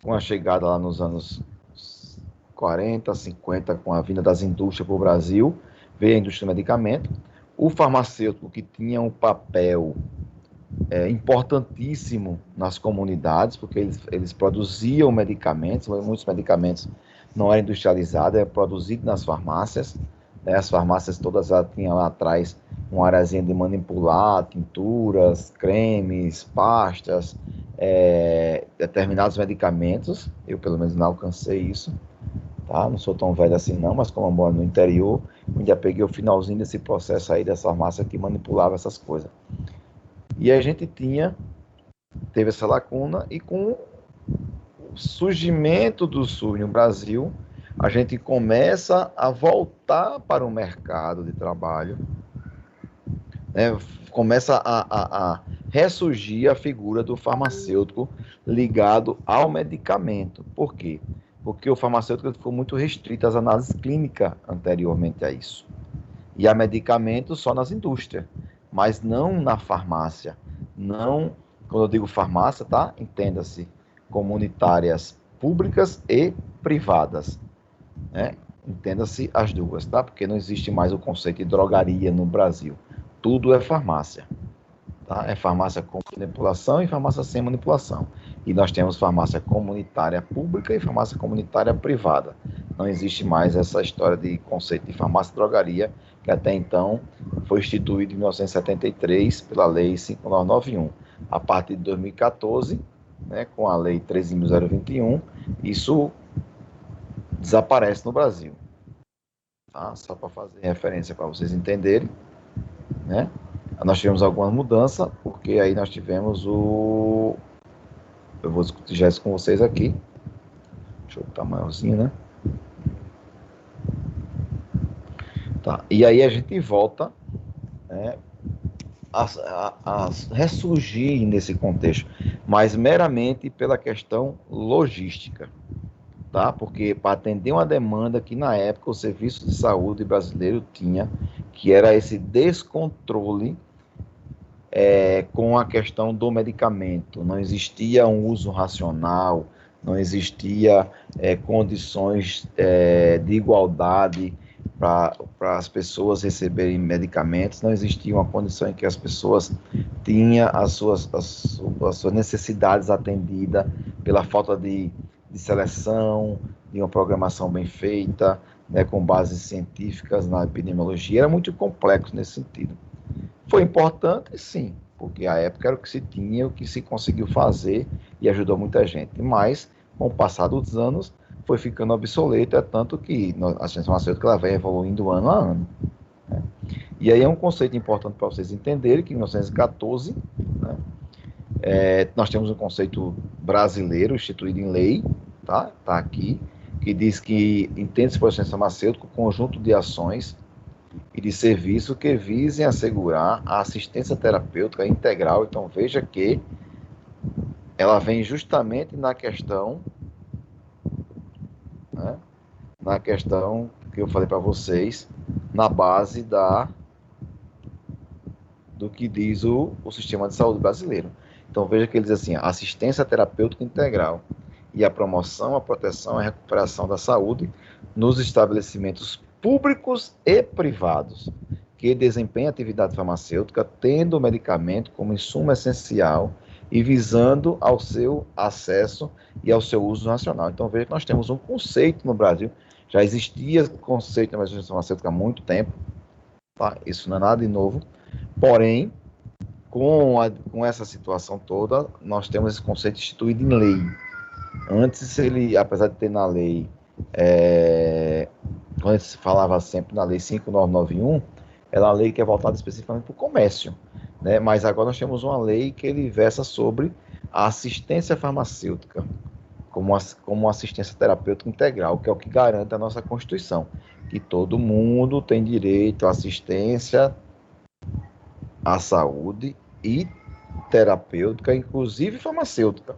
com a chegada lá nos anos 40, 50, com a vinda das indústrias para o Brasil, veio a indústria do medicamento. O farmacêutico, que tinha um papel importantíssimo nas comunidades, porque eles produziam medicamentos, muitos medicamentos não eram industrializados, era produzido nas farmácias, né? As farmácias todas tinham lá atrás uma areazinha de manipular, tinturas, cremes, pastas, determinados medicamentos. Eu pelo menos não alcancei isso, tá? Não sou tão velho assim não, mas como eu moro no interior, ainda peguei o finalzinho desse processo aí dessa farmácia que manipulava essas coisas. E a gente teve essa lacuna, e com o surgimento do SUS no Brasil, a gente começa a voltar para o mercado de trabalho, né? Começa a ressurgir a figura do farmacêutico ligado ao medicamento. Por quê? Porque o farmacêutico ficou muito restrito às análises clínicas anteriormente a isso. E a medicamentos só nas indústrias, mas não na farmácia. Não, quando eu digo farmácia, tá? Entenda-se, comunitárias públicas e privadas, né? Entenda-se as duas, tá? Porque não existe mais o conceito de drogaria no Brasil. Tudo é farmácia, tá? É farmácia com manipulação e farmácia sem manipulação. E nós temos farmácia comunitária pública e farmácia comunitária privada. Não existe mais essa história de conceito de farmácia e drogaria, que até então foi instituído em 1973 pela Lei 5991. A partir de 2014, né, com a Lei 13.021, isso desaparece no Brasil. Tá? Só para fazer referência para vocês entenderem, né? Nós tivemos algumas mudanças, porque aí nós tivemos o... Eu vou discutir já isso com vocês aqui. Deixa eu botar maiorzinho, né? Tá. E aí a gente volta, né, a ressurgir nesse contexto, mas meramente pela questão logística, tá? Porque para atender uma demanda que na época o serviço de saúde brasileiro tinha, que era esse descontrole com a questão do medicamento. Não existia um uso racional, não existia condições de igualdade para as pessoas receberem medicamentos, não existia uma condição em que as pessoas tinham as suas necessidades atendidas pela falta de seleção, de uma programação bem feita, né, com bases científicas na epidemiologia. Era muito complexo nesse sentido. Foi importante, sim, porque a época era o que se tinha, o que se conseguiu fazer e ajudou muita gente. Mas, com o passar dos anos, foi ficando obsoleto, é tanto que a ciência farmacêutica ela vem evoluindo ano a ano. Né? E aí é um conceito importante para vocês entenderem que em 1914, né, nós temos um conceito brasileiro instituído em lei, tá aqui, que diz que entende-se por ciência farmacêutica o conjunto de ações e de serviço que visem assegurar a assistência terapêutica integral. Então, veja que ela vem justamente na questão, né, na questão que eu falei para vocês, na base do que diz o sistema de saúde brasileiro. Então, veja que ele diz assim, assistência terapêutica integral e a promoção, a proteção e a recuperação da saúde nos estabelecimentos públicos e privados que desempenham atividade farmacêutica, tendo o medicamento como insumo essencial e visando ao seu acesso e ao seu uso nacional. Então, veja que nós temos um conceito no Brasil, já existia conceito na emergência farmacêutica há muito tempo, tá? Isso não é nada de novo, porém, com essa situação toda, nós temos esse conceito instituído em lei. Antes, ele, apesar de ter na lei, quando se falava sempre na lei 5991, era uma lei que é voltada especificamente para o comércio, né? Mas agora nós temos uma lei que ele versa sobre a assistência farmacêutica, como assistência terapêutica integral, que é o que garante a nossa Constituição, que todo mundo tem direito à assistência à saúde e terapêutica, inclusive farmacêutica.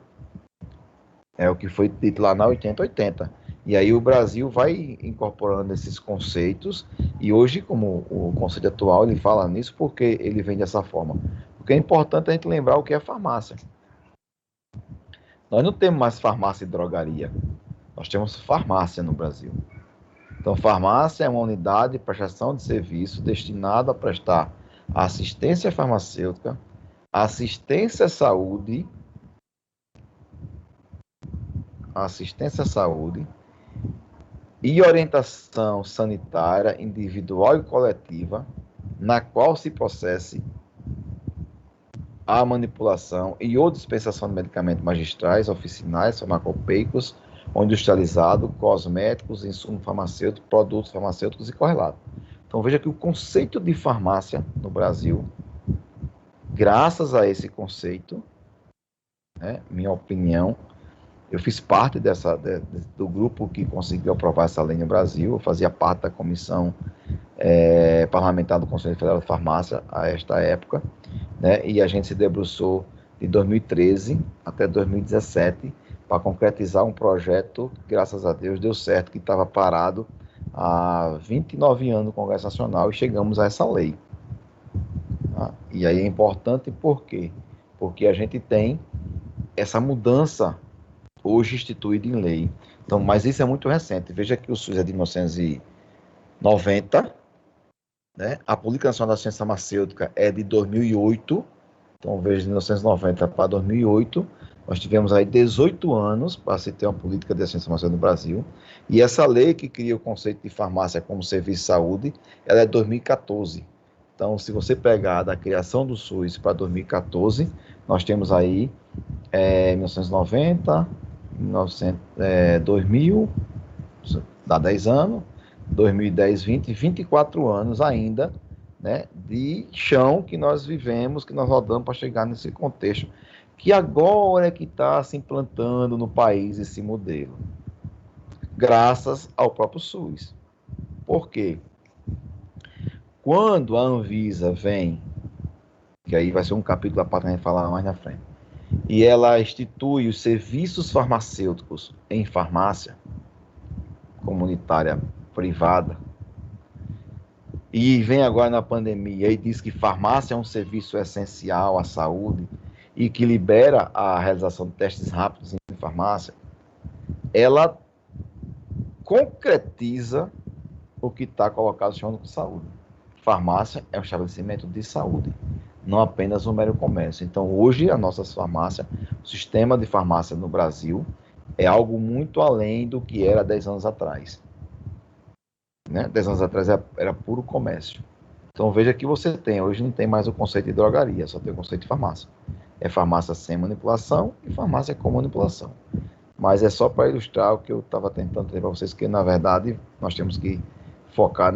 É o que foi dito lá na 8080. E aí o Brasil vai incorporando esses conceitos, e hoje, como o conceito atual, ele fala nisso porque ele vem dessa forma. Porque é importante a gente lembrar o que é farmácia. Nós não temos mais farmácia e drogaria. Nós temos farmácia no Brasil. Então, farmácia é uma unidade de prestação de serviço destinada a prestar assistência farmacêutica, assistência à saúde e orientação sanitária individual e coletiva, na qual se processe a manipulação e ou dispensação de medicamentos magistrais, oficinais, farmacopeicos ou industrializados, cosméticos, insumos farmacêuticos, produtos farmacêuticos e correlatos. Então veja que o conceito de farmácia no Brasil, graças a esse conceito, minha opinião, eu fiz parte do grupo que conseguiu aprovar essa lei no Brasil, eu fazia parte da comissão parlamentar do Conselho Federal de Farmácia a esta época, e a gente se debruçou de 2013 até 2017 para concretizar um projeto que, graças a Deus, deu certo, que estava parado há 29 anos no Congresso Nacional e chegamos a essa lei. E aí é importante por quê? Porque a gente tem essa mudança hoje instituída em lei. Então, mas isso é muito recente. Veja que o SUS é de 1990, a Política Nacional da Ciência Farmacêutica é de 2008, então veja, de 1990 para 2008, nós tivemos aí 18 anos para se ter uma política de ciência farmacêutica no Brasil, e essa lei que cria o conceito de farmácia como serviço de saúde, ela é de 2014. Então, se você pegar da criação do SUS para 2014, nós temos aí 1990, 2000, dá 10 anos, 2010, 20, 24 anos ainda, de chão que nós vivemos, que nós rodamos para chegar nesse contexto, que agora é que está se implantando no país esse modelo, graças ao próprio SUS. Por quê? Quando a Anvisa vem, que aí vai ser um capítulo a parte que a gente falar mais na frente, e ela institui os serviços farmacêuticos em farmácia comunitária privada, e vem agora na pandemia e diz que farmácia é um serviço essencial à saúde e que libera a realização de testes rápidos em farmácia, ela concretiza o que está colocado chamando de saúde. Farmácia é um estabelecimento de saúde, não apenas um mero comércio. Então, hoje, as nossas farmácias, o sistema de farmácia no Brasil é algo muito além do que era 10 anos atrás. 10 anos atrás era puro comércio. Então, veja que você tem, hoje não tem mais o conceito de drogaria, só tem o conceito de farmácia. É farmácia sem manipulação e farmácia com manipulação. Mas é só para ilustrar o que eu estava tentando dizer para vocês, que, na verdade, nós temos que focar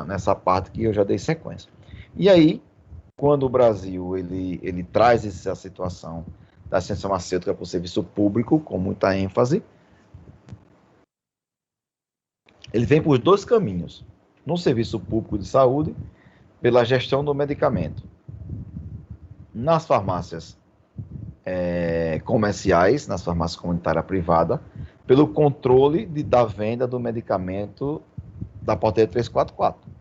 nessa parte que eu já dei sequência. E aí, quando o Brasil ele traz essa situação da ciência farmacêutica para o serviço público, com muita ênfase, ele vem por dois caminhos. No serviço público de saúde, pela gestão do medicamento. Nas farmácias comerciais, nas farmácias comunitárias privadas, pelo controle da venda do medicamento da portaria 344.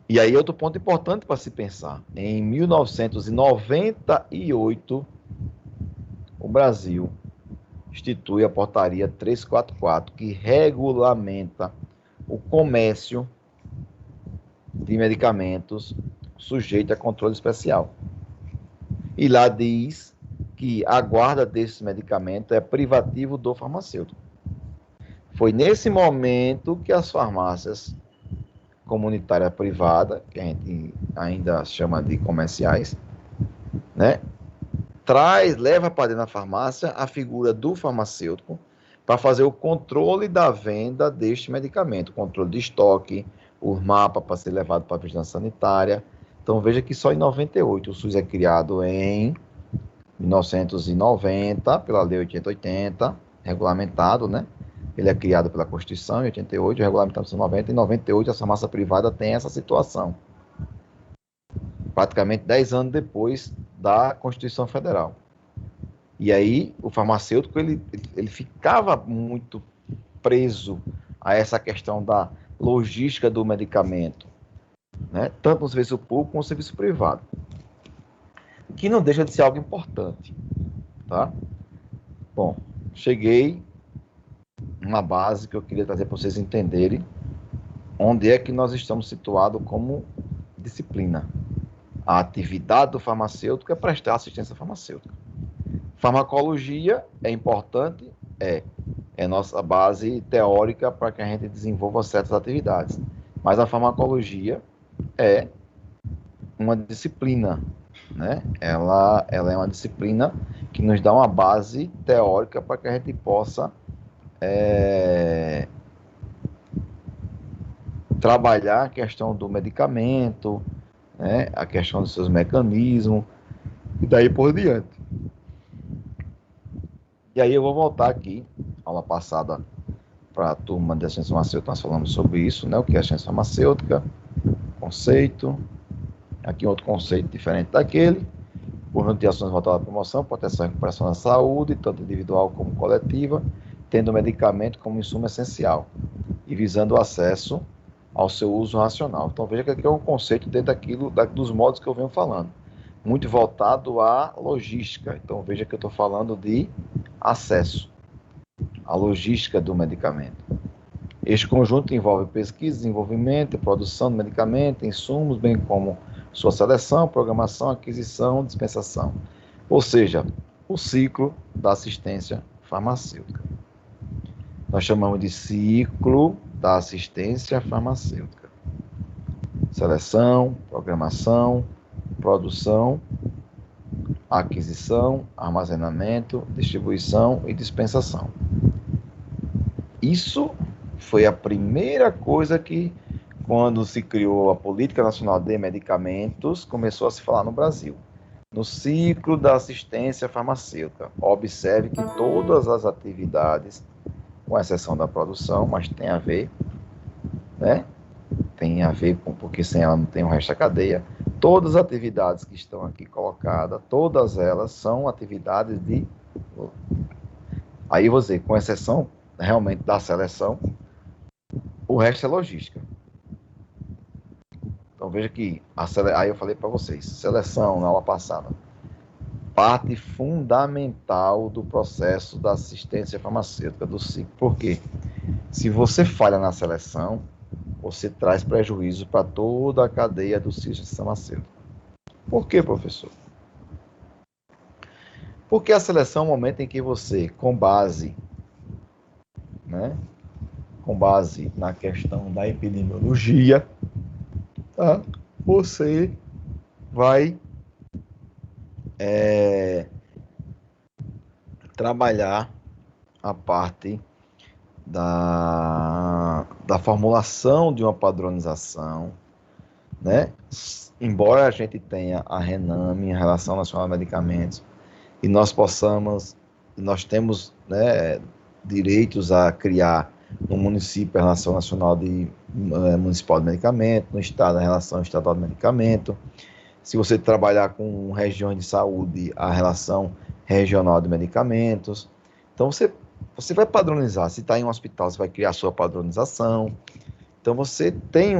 E aí outro ponto importante para se pensar. Em 1998, o Brasil institui a portaria 344, que regulamenta o comércio de medicamentos sujeito a controle especial. E lá diz que a guarda desses medicamentos é privativo do farmacêutico. Foi nesse momento que as farmácias comunitárias privadas, que a gente ainda chama de comerciais, leva para dentro da farmácia a figura do farmacêutico para fazer o controle da venda deste medicamento, controle de estoque, o mapa para ser levado para a vigilância sanitária. Então veja que só em 98 o SUS é criado em 1990 pela Lei 8080, regulamentado, Ele é criado pela Constituição em 88, regulamentado em 90, e em 98 a farmácia privada tem essa situação. Praticamente 10 anos depois da Constituição Federal. E aí o farmacêutico ele ficava muito preso a essa questão da logística do medicamento, tanto no serviço público como no serviço privado. que não deixa de ser algo importante, tá? Bom, cheguei numa base que eu queria trazer para vocês entenderem onde é que nós estamos situados como disciplina. A atividade do farmacêutico é prestar assistência farmacêutica. Farmacologia é importante? É nossa base teórica para que a gente desenvolva certas atividades. Mas a farmacologia é uma disciplina, né? Ela é uma disciplina que nos dá uma base teórica para que a gente possa trabalhar a questão do medicamento, né? A questão dos seus mecanismos, e daí por diante. E aí eu vou voltar aqui, aula passada, para a turma de ciência farmacêutica, nós falamos sobre isso, né? O que é a ciência farmacêutica, conceito, aqui outro conceito diferente daquele, conjunto de ações voltadas à promoção, proteção e recuperação da saúde, tanto individual como coletiva, tendo o medicamento como insumo essencial e visando o acesso ao seu uso racional. Então veja que aqui é um conceito dentro dos modos que eu venho falando, muito voltado à logística. Então veja que eu estou falando de acesso, a logística do medicamento. Este conjunto envolve pesquisa, desenvolvimento e produção do medicamento, insumos, bem como sua seleção, programação, aquisição, dispensação. Ou seja, o ciclo da assistência farmacêutica. Nós chamamos de ciclo da assistência farmacêutica. Seleção, programação, produção, aquisição, armazenamento, distribuição e dispensação. Isso foi a primeira coisa que, quando se criou a Política Nacional de Medicamentos, começou a se falar no Brasil. No ciclo da assistência farmacêutica. Observe que todas as atividades, com exceção da produção, mas tem a ver, né? Tem a ver com, porque sem ela não tem o resto da cadeia. Todas as atividades que estão aqui colocadas, todas elas são atividades de... Aí eu vou dizer, com exceção realmente da seleção, o resto é logística. Então veja que, aí eu falei para vocês, seleção na aula passada, parte fundamental do processo da assistência farmacêutica, do ciclo. Por quê? Se você falha na seleção, você traz prejuízo para toda a cadeia do ciclo farmacêutico. Por quê, professor? Porque a seleção é o momento em que você, com base, né, com base na questão da epidemiologia, tá, você vai trabalhar a parte da formulação de uma padronização, né? Embora a gente tenha a RENAME, a Relação Nacional de Medicamentos, e nós temos, né, direitos a criar no município a Relação Nacional Municipal de Medicamento, no estado a Relação Estadual de Medicamento. Se você trabalhar com regiões de saúde, a Relação Regional de Medicamentos. Então você vai padronizar. Se está em um hospital, você vai criar a sua padronização. Então você tem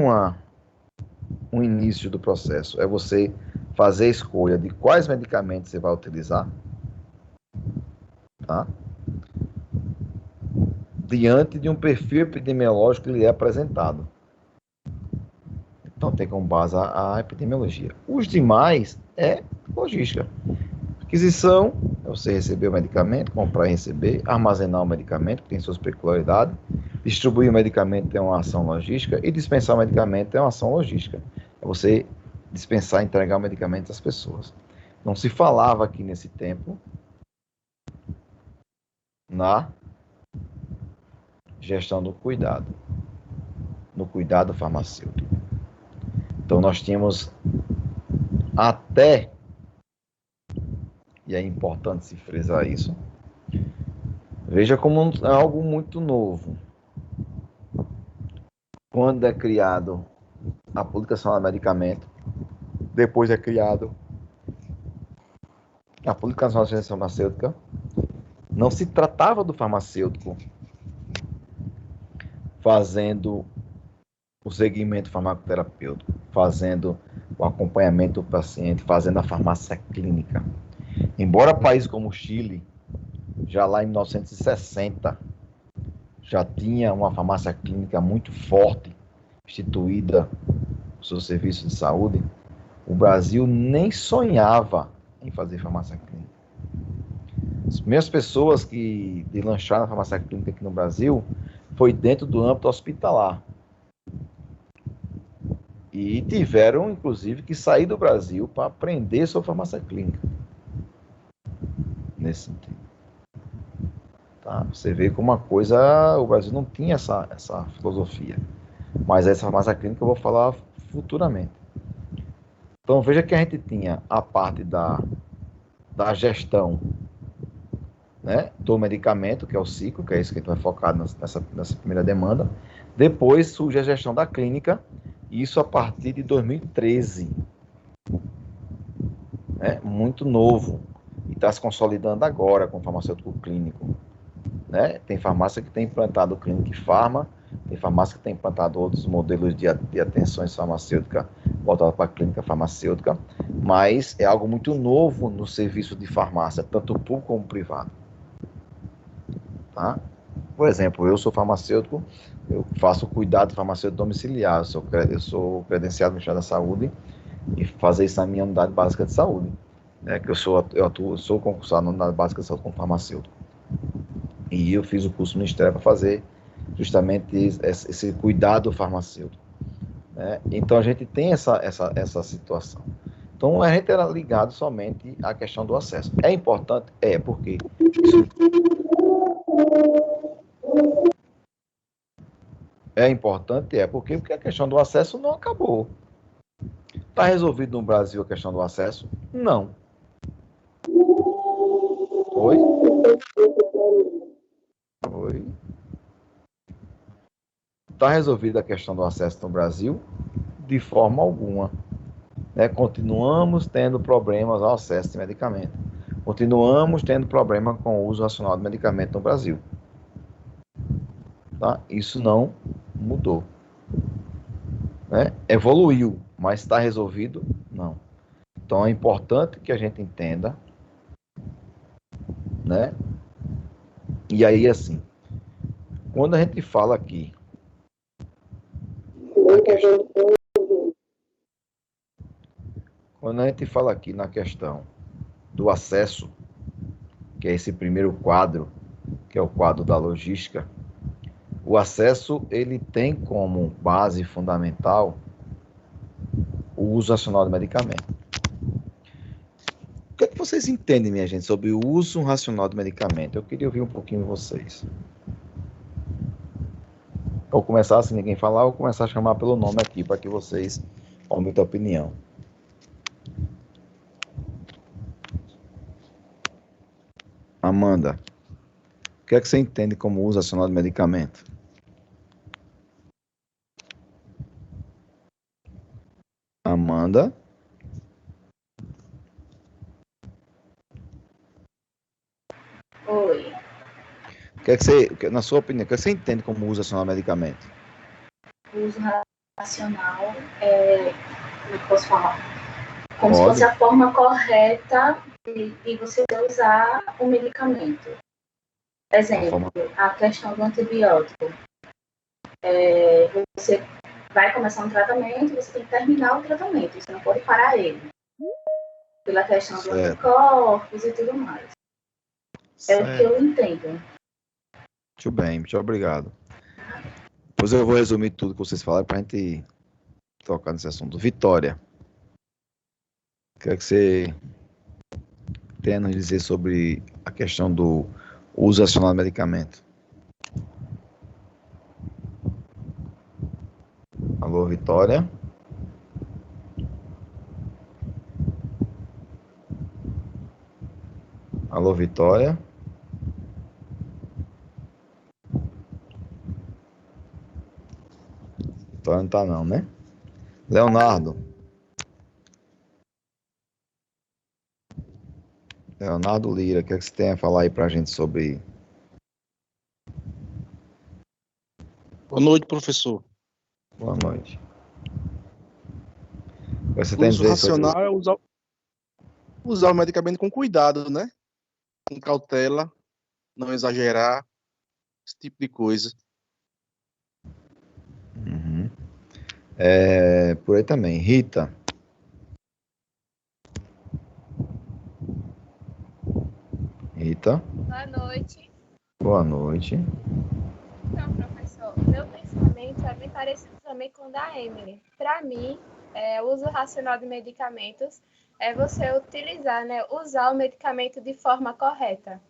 um início do processo. É você fazer a escolha de quais medicamentos você vai utilizar, tá? Diante de um perfil epidemiológico que lhe é apresentado. Então tem como base a epidemiologia. Os demais é logística. Aquisição é você receber o medicamento, comprar e receber, armazenar o medicamento, que tem suas peculiaridades, distribuir o medicamento é uma ação logística e dispensar o medicamento é uma ação logística. É você dispensar e entregar o medicamento às pessoas. Não se falava aqui nesse tempo na gestão do cuidado, no cuidado farmacêutico. Então nós tínhamos até, e é importante se frisar isso, veja como é algo muito novo. Quando é criado a Política Nacional de Medicamento, depois é criado a Política Nacional de Ciência Farmacêutica, não se tratava do farmacêutico fazendo o segmento farmacoterapêutico, fazendo o acompanhamento do paciente, fazendo a farmácia clínica. Embora países como o Chile, já lá em 1960, já tinha uma farmácia clínica muito forte, instituída o seu serviço de saúde, o Brasil nem sonhava em fazer farmácia clínica. As primeiras pessoas que lançaram a farmácia clínica aqui no Brasil foi dentro do âmbito hospitalar. E tiveram, inclusive, que sair do Brasil para aprender sobre farmácia clínica. Nesse sentido. Tá? Você vê como uma coisa, o Brasil não tinha essa filosofia. Mas essa farmácia clínica eu vou falar futuramente. Então veja que a gente tinha a parte da gestão, né, do medicamento, que é o ciclo, que é isso que a gente vai focar nessa primeira demanda. Depois surge a gestão da clínica, isso a partir de 2013. Né, muito novo. E está se consolidando agora com o farmacêutico clínico. Né? Tem farmácia que tem implantado clínica e farma, tem farmácia que tem implantado outros modelos de atenções farmacêuticas voltadas para a clínica farmacêutica, mas é algo muito novo no serviço de farmácia, tanto público como privado. Tá? Por exemplo, eu sou farmacêutico, eu faço cuidado farmacêutico domiciliar, eu sou credenciado no Ministério da Saúde e fazer isso na minha unidade básica de saúde, né? Que eu sou concursado na unidade básica de saúde como farmacêutico. E eu fiz o curso no Ministério para fazer justamente esse cuidado farmacêutico. Né? Então a gente tem essa situação. Então a gente era ligado somente à questão do acesso. É importante? É, porque é importante, porque a questão do acesso não acabou. Está resolvido no Brasil a questão do acesso? Não. Oi? Oi? Está resolvida a questão do acesso no Brasil? De forma alguma. Né? Continuamos tendo problemas ao acesso de medicamento. Continuamos tendo problema com o uso racional de medicamento no Brasil. Tá? Isso não mudou. Né? Evoluiu, mas está resolvido? Não. Então é importante que a gente entenda, né? E aí, assim, quando a gente fala aqui, na questão do acesso, que é esse primeiro quadro, que é o quadro da logística, o acesso ele tem como base fundamental o uso racional do medicamento. O que é que vocês entendem, minha gente, sobre o uso racional do medicamento? Eu queria ouvir um pouquinho de vocês. Vou começar, se ninguém falar, vou começar a chamar pelo nome aqui, para que vocês aumentem a opinião. Amanda, o que é que você entende como uso racional de medicamento? Amanda? Oi. O que é que você, na sua opinião, o que é que você entende como uso racional de medicamento? O uso racional como eu posso falar? Como se fosse a forma correta de você usar o medicamento. Exemplo, a questão do antibiótico. Você vai começar um tratamento, você tem que terminar o tratamento, você não pode parar ele. Pela questão dos anticorpos e tudo mais. É o que eu entendo. Muito bem, muito obrigado. Depois eu vou resumir tudo que vocês falaram para a gente tocar nesse assunto. Vitória, o que é que você tem a nos dizer sobre a questão do uso racional do medicamento? Alô, Vitória? Alô, Vitória? Vitória não tá não, né? Leonardo? Leonardo Lira, o que é que você tem a falar aí pra gente sobre... Boa noite, professor. Boa noite. Você O tem uso dizer isso racional é usar o medicamento com cuidado, né? Com cautela, não exagerar, esse tipo de coisa. Uhum. Por aí também. Rita. Rita, Boa noite. boa noite. Então, professor, meu pensamento é bem parecido também com o da Emily. Para mim, o uso racional de medicamentos é você utilizar, né, usar o medicamento de forma correta,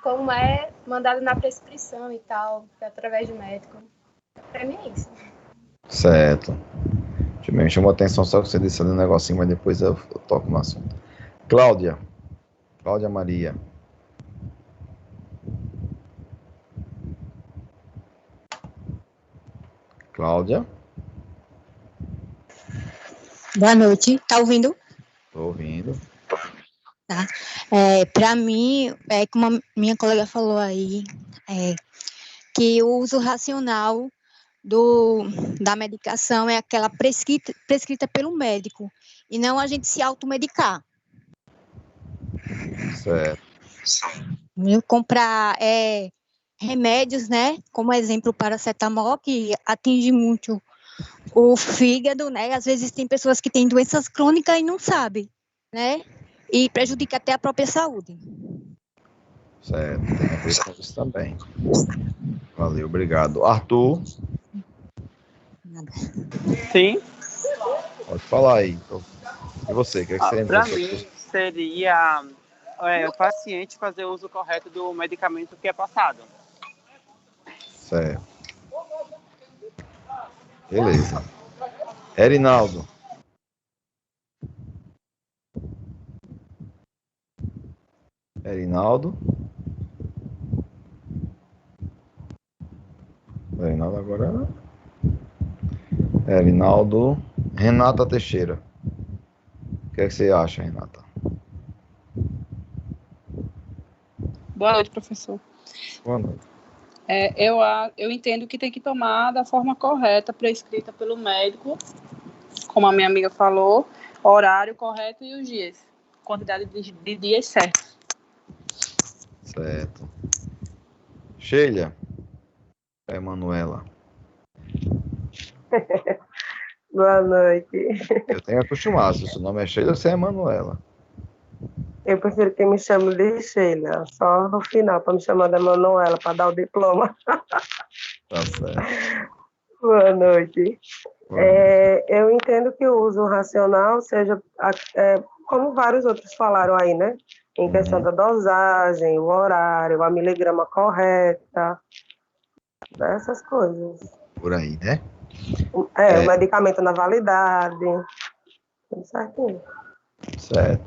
como é mandado na prescrição e tal, através do médico. Para mim é isso. Certo. Me chamou a atenção só que você disse ali um negocinho, mas depois eu toco no assunto. Cláudia. Cláudia Maria. Cláudia. Boa noite, tá ouvindo? Estou ouvindo. Tá. Para mim, como a minha colega falou aí, que o uso racional da medicação é aquela prescrita pelo médico, e não a gente se automedicar. Certo. Comprar remédios, né? Como exemplo, paracetamol, que atinge muito o fígado, né? Às vezes tem pessoas que têm doenças crônicas e não sabem, né? E prejudica até a própria saúde. Certo, tem a ver com isso também. Valeu, obrigado. Arthur. Sim. Pode falar aí. E você, o que você Para mim, seria o paciente fazer o uso correto do medicamento que é passado. Certo. Beleza. Erinaldo. Erinaldo. Erinaldo agora. Erinaldo. Renata Teixeira. O que é que você acha, Renata? Boa noite, professor. Boa noite. Eu entendo que tem que tomar da forma correta, prescrita pelo médico, como a minha amiga falou, horário correto e os dias, quantidade de dias certos. Certo. Sheila. Emanuela. Boa noite. Eu tenho acostumado, se o seu nome é Sheila, você é Emanuela. Eu prefiro que me chame de Sheila, só no final, para me chamar de Emanuela, para dar o diploma. Tá certo. Boa noite. Boa noite. Eu entendo que o uso racional seja, como vários outros falaram aí, né? Em questão da dosagem, o horário, a miligrama correta, essas coisas. Por aí, né? O medicamento na validade, tudo certinho. Certo.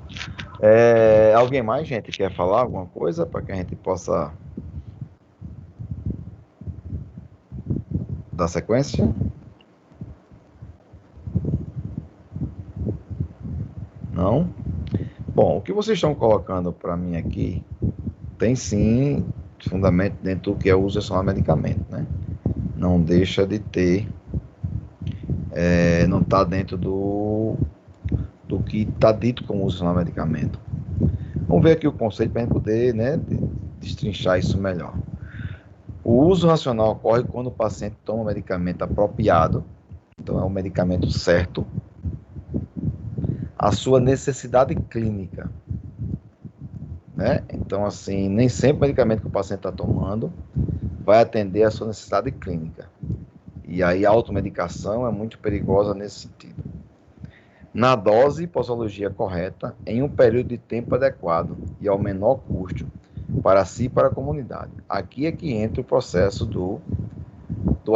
Alguém mais, gente, quer falar alguma coisa para que a gente possa dar sequência? Não? Bom, o que vocês estão colocando para mim aqui tem sim fundamento dentro do que é o uso racional de medicamento, né? Não deixa de ter, não está dentro do que está dito como uso racional de medicamento. Vamos ver aqui o conceito para a gente poder, né, destrinchar isso melhor. O uso racional ocorre quando o paciente toma um medicamento apropriado, então é um medicamento certo, a sua necessidade clínica, né? Então, assim, nem sempre o medicamento que o paciente está tomando vai atender a sua necessidade clínica. E aí a automedicação é muito perigosa nesse sentido. Na dose e posologia correta, em um período de tempo adequado e ao menor custo para si e para a comunidade. Aqui é que entra o processo do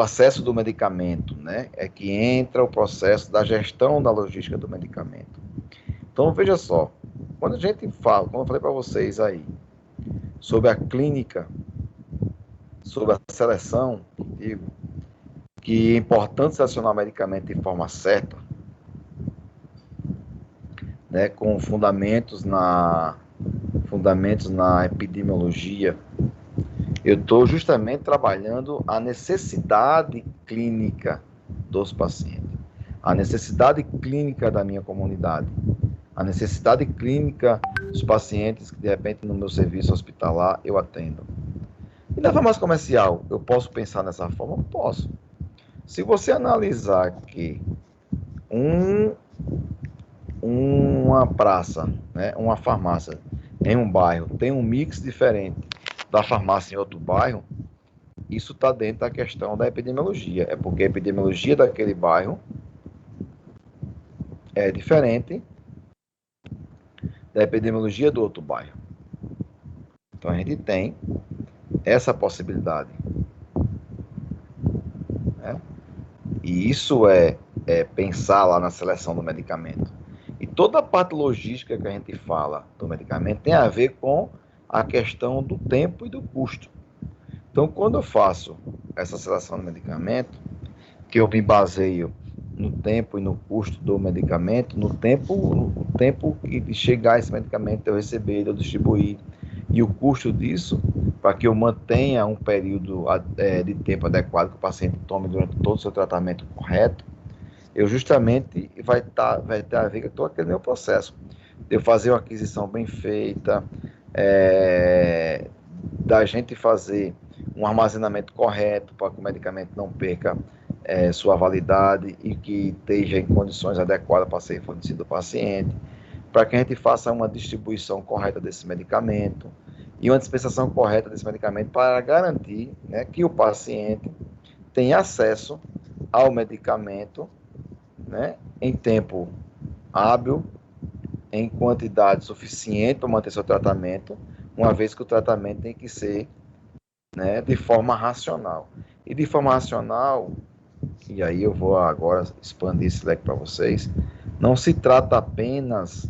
acesso do medicamento, né? É que entra o processo da gestão da logística do medicamento. Então, veja só, quando a gente fala, como eu falei para vocês aí, sobre a clínica, sobre a seleção, digo, que é importante selecionar o medicamento de forma certa, né, com fundamentos na epidemiologia, eu estou justamente trabalhando a necessidade clínica dos pacientes. a necessidade clínica da minha comunidade, a necessidade clínica dos pacientes que, de repente, no meu serviço hospitalar, eu atendo. E na farmácia comercial, eu posso pensar dessa forma? Posso. Se você analisar que uma praça, né, uma farmácia em um bairro tem um mix diferente da farmácia em outro bairro, isso está dentro da questão da epidemiologia. É porque a epidemiologia daquele bairro é diferente da epidemiologia do outro bairro. Então a gente tem essa possibilidade. Né? E isso é pensar lá na seleção do medicamento. E toda a parte logística que a gente fala do medicamento tem a ver com a questão do tempo e do custo. Então, quando eu faço essa seleção do medicamento, que eu me baseio no tempo e no custo do medicamento, no tempo de chegar esse medicamento, eu receber, eu distribuir, e o custo disso, para que eu mantenha um período de tempo adequado que o paciente tome durante todo o seu tratamento correto, eu justamente vai ter a ver com todo aquele meu processo. De eu fazer uma aquisição bem feita, da gente fazer um armazenamento correto para que o medicamento não perca sua validade e que esteja em condições adequadas para ser fornecido ao paciente, para que a gente faça uma distribuição correta desse medicamento e uma dispensação correta desse medicamento para garantir, né, que o paciente tenha acesso ao medicamento, né, em tempo hábil, em quantidade suficiente para manter seu tratamento, uma vez que o tratamento tem que ser, né, de forma racional. E de forma racional, e aí eu vou agora expandir esse leque para vocês, não se trata apenas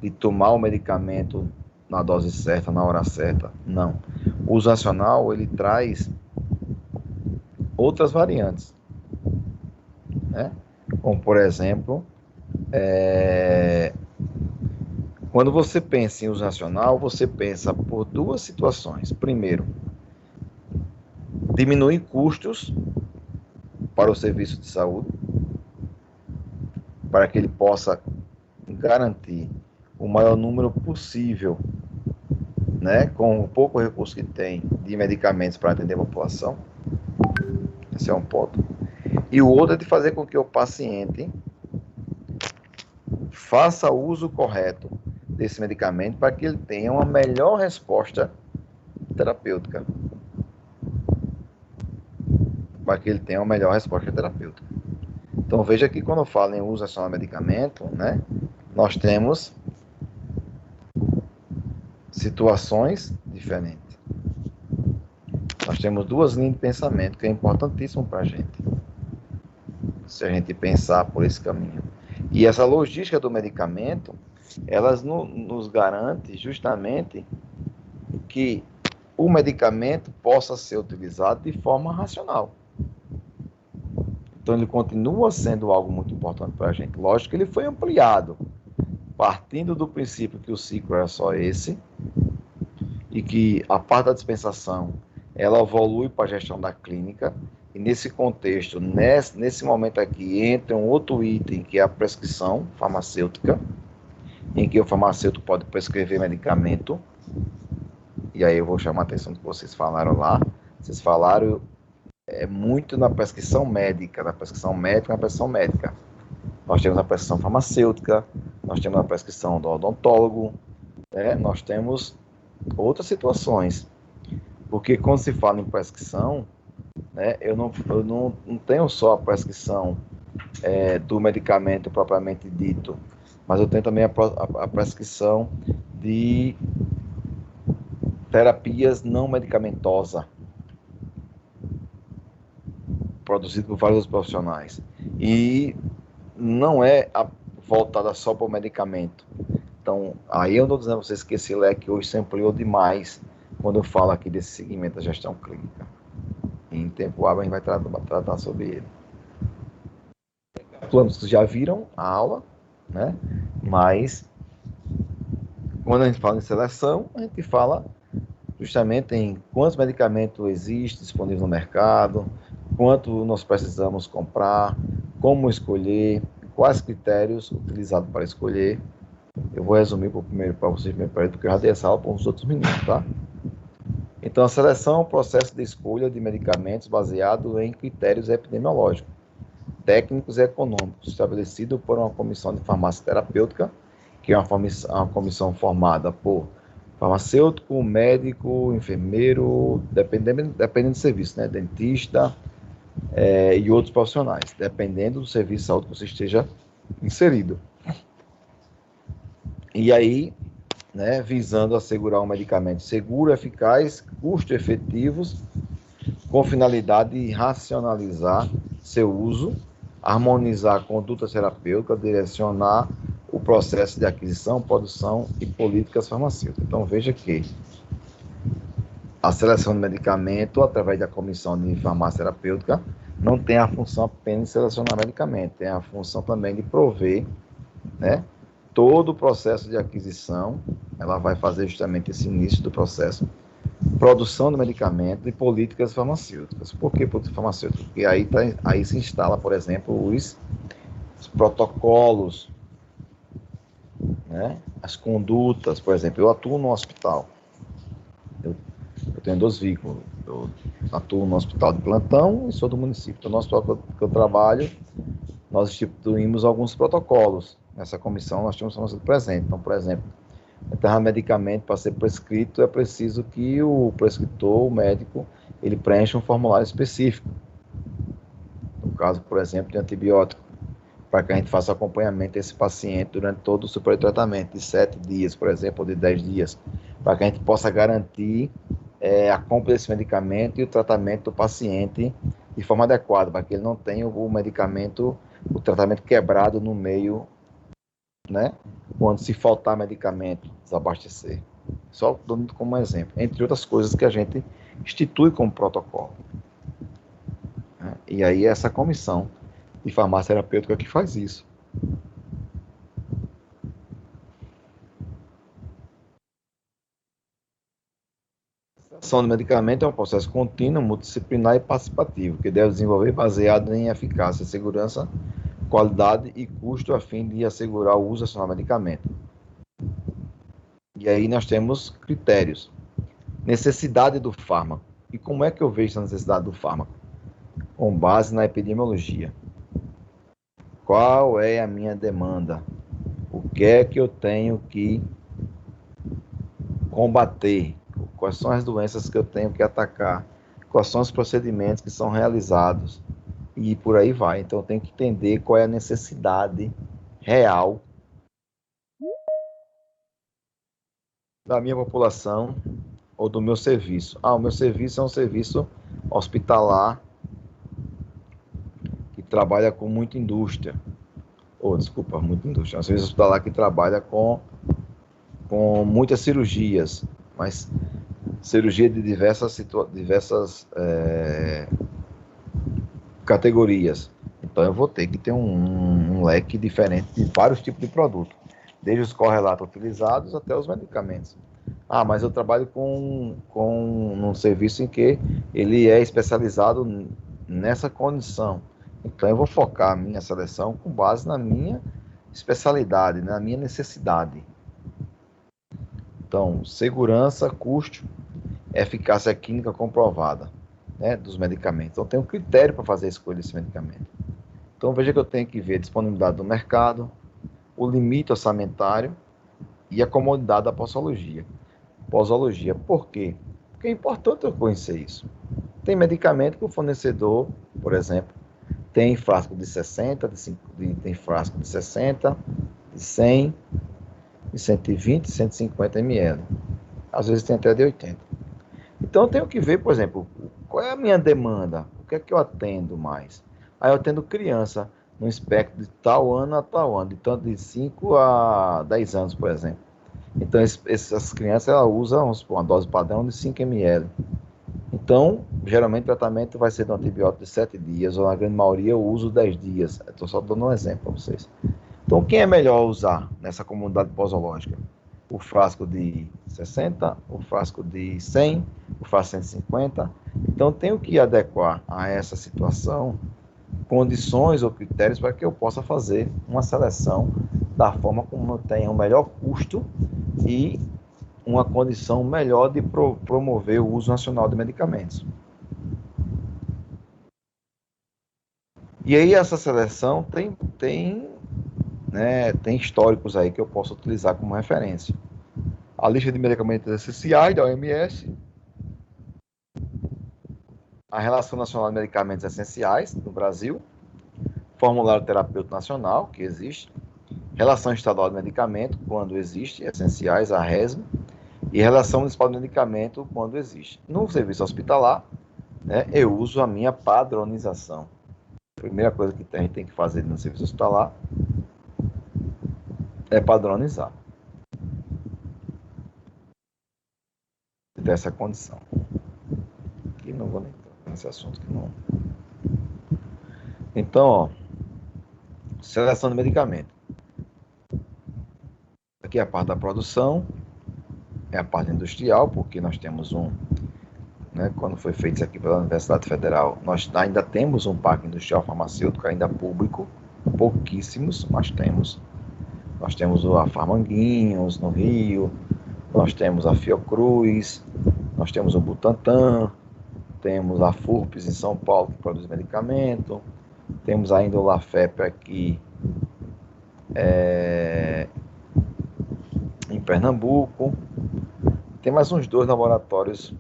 de tomar o medicamento na dose certa, na hora certa, não. O uso racional, ele traz outras variantes, né? Como, por exemplo, quando você pensa em uso racional, você pensa por duas situações. Primeiro, diminuir custos para o serviço de saúde, para que ele possa garantir o maior número possível, né, com o pouco recurso que tem de medicamentos para atender a população. Esse é um ponto. E o outro é de fazer com que o paciente faça o uso correto desse medicamento para que ele tenha uma melhor resposta terapêutica. Para que ele tenha uma melhor resposta terapêutica. Então, veja que quando eu falo em uso racional do medicamento, né, nós temos situações diferentes. Nós temos duas linhas de pensamento que é importantíssimo para a gente, se a gente pensar por esse caminho. E essa logística do medicamento, elas nos garante justamente que o medicamento possa ser utilizado de forma racional. Então, ele continua sendo algo muito importante para a gente. Lógico que ele foi ampliado, partindo do princípio que o ciclo era só esse, e que a parte da dispensação, ela evolui para a gestão da clínica, e nesse contexto, nesse momento aqui, entra um outro item, que é a prescrição farmacêutica, em que o farmacêutico pode prescrever medicamento, e aí eu vou chamar a atenção do que vocês falaram lá. Vocês falaram muito na prescrição médica, na prescrição médica. Nós temos a prescrição farmacêutica, nós temos a prescrição do odontólogo, né? Nós temos outras situações. Porque quando se fala em prescrição, né, eu não tenho só a prescrição do medicamento propriamente dito, mas eu tenho também a prescrição de terapias não medicamentosas, produzido por vários profissionais, e não é voltada só para o medicamento. Então, aí eu não estou dizendo a vocês que esse leque hoje se ampliou demais quando eu falo aqui desse segmento da gestão clínica. Em tempo hábil a gente vai tratar sobre ele. Planos que já viram a aula, né? Mas quando a gente fala em seleção, a gente fala justamente em quantos medicamentos existem disponíveis no mercado, quanto nós precisamos comprar, como escolher, quais critérios utilizados para escolher. Eu vou resumir para vocês, porque eu já dei essa aula para os outros meninos, tá? Então, a seleção é um processo de escolha de medicamentos baseado em critérios epidemiológicos, técnicos e econômicos, estabelecido por uma comissão de farmácia terapêutica, que é uma comissão formada por farmacêutico, médico, enfermeiro, dependendo do serviço, né? Dentista e outros profissionais, dependendo do serviço de saúde que você esteja inserido. E aí, né, visando assegurar um medicamento seguro, eficaz, custo-efetivos, com finalidade de racionalizar seu uso, harmonizar a conduta terapêutica, direcionar o processo de aquisição, produção e políticas farmacêuticas. Então, veja que a seleção de medicamento, através da comissão de farmácia terapêutica, não tem a função apenas de selecionar medicamento, tem a função também de prover, né, todo o processo de aquisição. Ela vai fazer justamente esse início do processo, produção do medicamento e políticas farmacêuticas. Por que políticas farmacêuticas? Porque aí se instala, por exemplo, os protocolos, né, as condutas. Por exemplo, eu atuo no hospital, eu tenho 2 vínculos, eu atuo no hospital de plantão e sou do município. Então, no hospital que eu trabalho, nós instituímos alguns protocolos. Nessa comissão nós tínhamos farmacêutico presente. Então, por exemplo, determinado medicamento para ser prescrito, é preciso que o prescritor, o médico, ele preencha um formulário específico. No caso, por exemplo, de antibiótico, para que a gente faça acompanhamento desse paciente durante todo o seu período de tratamento, de 7 dias, por exemplo, ou de 10 dias, para que a gente possa garantir a compra desse medicamento e o tratamento do paciente de forma adequada, para que ele não tenha o medicamento, o tratamento quebrado no meio, né? Quando se faltar medicamento, desabastecer. Só dando como exemplo, entre outras coisas que a gente institui como protocolo. E aí essa comissão de farmácia terapêutica que faz isso. A seleção de medicamento é um processo contínuo, multidisciplinar e participativo, que deve desenvolver baseado em eficácia, segurança, qualidade e custo a fim de assegurar o uso racional do medicamento. E aí nós temos critérios. Necessidade do fármaco. E como é que eu vejo essa necessidade do fármaco? Com base na epidemiologia. Qual é a minha demanda? O que é que eu tenho que combater? Quais são as doenças que eu tenho que atacar? Quais são os procedimentos que são realizados? E por aí vai. Então, eu tenho que entender qual é a necessidade real da minha população ou do meu serviço. O meu serviço é um serviço hospitalar que trabalha com muita indústria. Muita indústria. É um serviço hospitalar que trabalha com muitas cirurgias, mas cirurgia de diversas categorias. Então, eu vou ter que ter um leque diferente de vários tipos de produtos, desde os correlatos utilizados até os medicamentos. Mas eu trabalho com um serviço em que ele é especializado nessa condição. Então, eu vou focar a minha seleção com base na minha especialidade, na minha necessidade. Então, segurança, custo, eficácia clínica comprovada, né, dos medicamentos. Então, tem um critério para fazer a escolha desse medicamento. Então, veja que eu tenho que ver a disponibilidade do mercado, o limite orçamentário e a comodidade da posologia. Posologia, por quê? Porque é importante eu conhecer isso. Tem medicamento que o fornecedor, por exemplo, tem frasco de 60, tem frasco de 60, de 100, de 120, 150 ml. Às vezes tem até de 80. Então, eu tenho que ver, por exemplo, qual é a minha demanda, o que é que eu atendo mais. Aí eu atendo criança no espectro de tal ano a tal ano, de tanto de 5 a 10 anos, por exemplo. Então, essas crianças elas usam, vamos supor, uma dose padrão de 5 ml. Então, geralmente o tratamento vai ser de um antibiótico de 7 dias, ou na grande maioria eu uso 10 dias. Estou só dando um exemplo para vocês. Então, quem é melhor usar nessa comunidade posológica? O frasco de 60, o frasco de 100, o frasco de 150. Então, tenho que adequar a essa situação condições ou critérios para que eu possa fazer uma seleção da forma como eu tenha um melhor custo e uma condição melhor de promover o uso racional de medicamentos. E aí essa seleção tem históricos aí que eu posso utilizar como referência. A lista de medicamentos essenciais da OMS, a Relação Nacional de Medicamentos Essenciais no Brasil, Formulário Terapêutico Nacional, que existe, Relação Estadual de Medicamento, quando existe, essenciais, a RESM, e Relação Municipal de Medicamento, quando existe. No serviço hospitalar, eu uso a minha padronização. A primeira coisa que a gente tem que fazer no serviço hospitalar é padronizar. Dessa condição. E não vou nem entrar nesse assunto que não. Então, seleção de medicamento. Aqui é a parte da produção, é a parte industrial, porque nós temos quando foi feito isso aqui pela Universidade Federal, nós ainda temos um parque industrial farmacêutico ainda público, pouquíssimos, mas temos. Nós temos a Farmanguinhos no Rio, nós temos a Fiocruz, nós temos o Butantan, temos a FURPS em São Paulo, que produz medicamento, temos ainda o Lafep aqui em Pernambuco, tem mais uns 2 laboratórios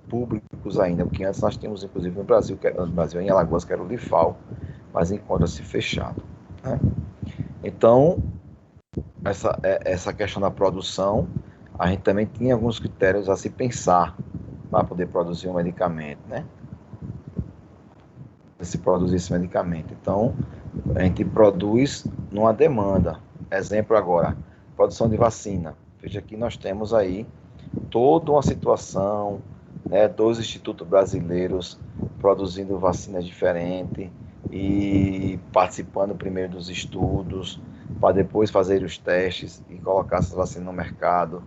públicos ainda, porque antes nós tínhamos, inclusive, no Brasil, em Alagoas, que era o Lifal, mas encontra-se fechado. Né? Então, essa questão da produção, a gente também tinha alguns critérios a se pensar para poder produzir um medicamento, né? Se produzir esse medicamento. Então, a gente produz numa demanda. Exemplo agora, produção de vacina. Veja que nós temos aí toda uma situação, 2 institutos brasileiros produzindo vacinas diferentes e participando primeiro dos estudos, para depois fazer os testes e colocar essas vacinas no mercado,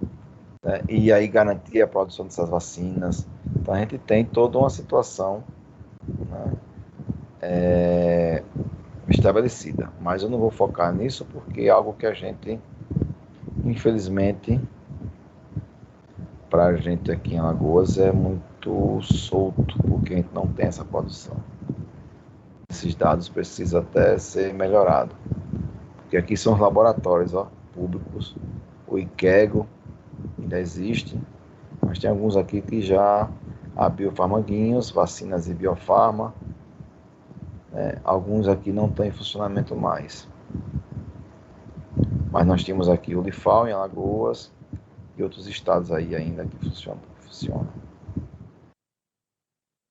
né? E aí garantir a produção dessas vacinas. Então a gente tem toda uma situação, né, estabelecida, mas eu não vou focar nisso porque é algo que a gente, infelizmente, para a gente aqui em Alagoas é muito solto, porque a gente não tem essa produção. Esses dados precisam até ser melhorados. Porque aqui são os laboratórios públicos, o IQEGO ainda existe, mas tem alguns aqui que já, a Biofarmanguinhos, Vacinas e Biofarma, alguns aqui não estão em funcionamento mais. Mas nós temos aqui o Lifal em Alagoas e outros estados aí ainda que funcionam.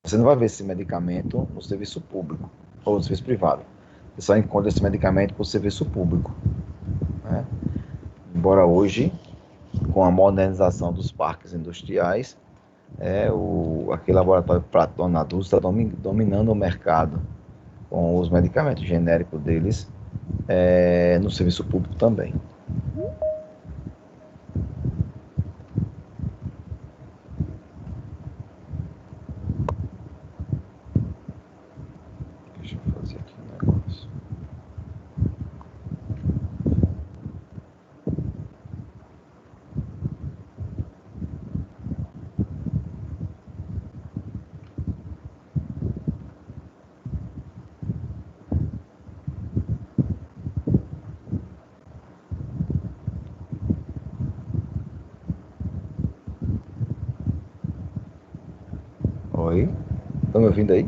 Você não vai ver esse medicamento no serviço público ou no serviço privado. Você só encontra esse medicamento para o serviço público, né? Embora hoje, com a modernização dos parques industriais, aquele laboratório Platon Adulto está dominando o mercado com os medicamentos genéricos deles no serviço público também. Deixa eu fazer aqui um negócio. Oi? Estão me ouvindo aí?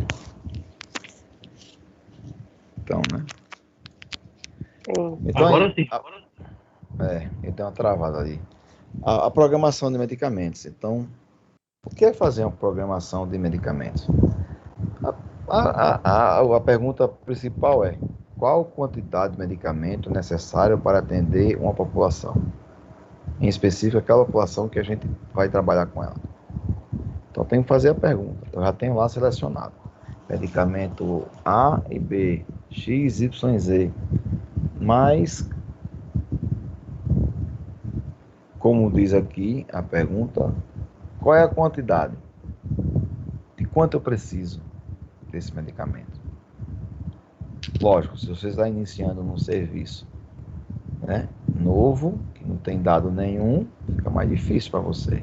Então, né? Então, Agora sim. Então uma travada ali. A programação de medicamentos. Então, o que é fazer uma programação de medicamentos? A pergunta principal é: qual quantidade de medicamento necessário para atender uma população? Em específico, aquela população que a gente vai trabalhar com ela. Então, tem que fazer a pergunta. Eu já tenho lá selecionado medicamento A e B, X, Y, Z. Mas, como diz aqui a pergunta, qual é a quantidade? De quanto eu preciso desse medicamento. Lógico, se você está iniciando num serviço, né, novo, que não tem dado nenhum, fica mais difícil para você.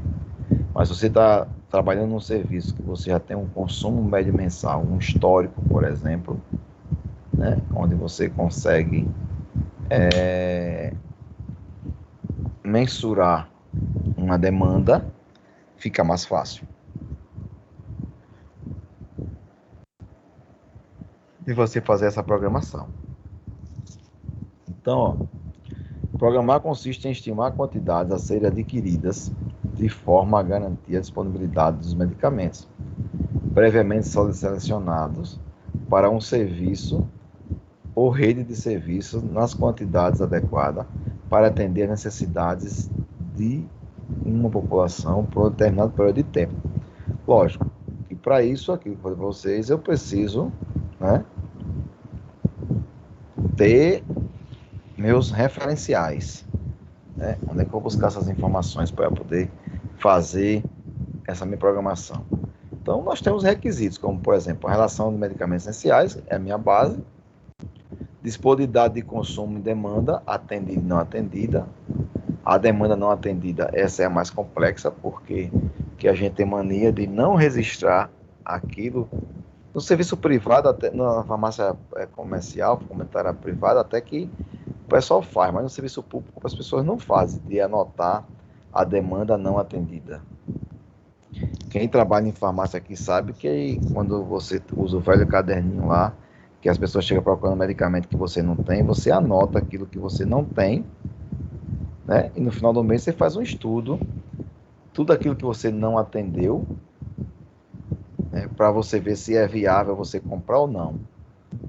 Mas se você está trabalhando num serviço que você já tem um consumo médio mensal, um histórico, por exemplo, né, onde você consegue mensurar uma demanda, fica mais fácil. De você fazer essa programação. Então, programar consiste em estimar quantidades a serem adquiridas de forma a garantir a disponibilidade dos medicamentos, previamente selecionados para um serviço ou rede de serviços nas quantidades adequadas para atender as necessidades de uma população por um determinado período de tempo. Lógico, e para isso, aqui para vocês, eu preciso, né, ter meus referenciais, né? Onde é que eu vou buscar essas informações para poder fazer essa minha programação? Então, nós temos requisitos, como, por exemplo, a relação de medicamentos essenciais, é a minha base, disponibilidade de consumo e demanda, atendida e não atendida. A demanda não atendida, essa é a mais complexa, porque a gente tem mania de não registrar aquilo. No serviço privado, até na farmácia comercial, comentária privada, até que o pessoal faz, mas no serviço público as pessoas não fazem, de anotar a demanda não atendida. Quem trabalha em farmácia aqui sabe que quando você usa o velho caderninho lá, que as pessoas chegam procurando medicamento que você não tem, você anota aquilo que você não tem, né? E no final do mês você faz um estudo, tudo aquilo que você não atendeu, para você ver se é viável você comprar ou não.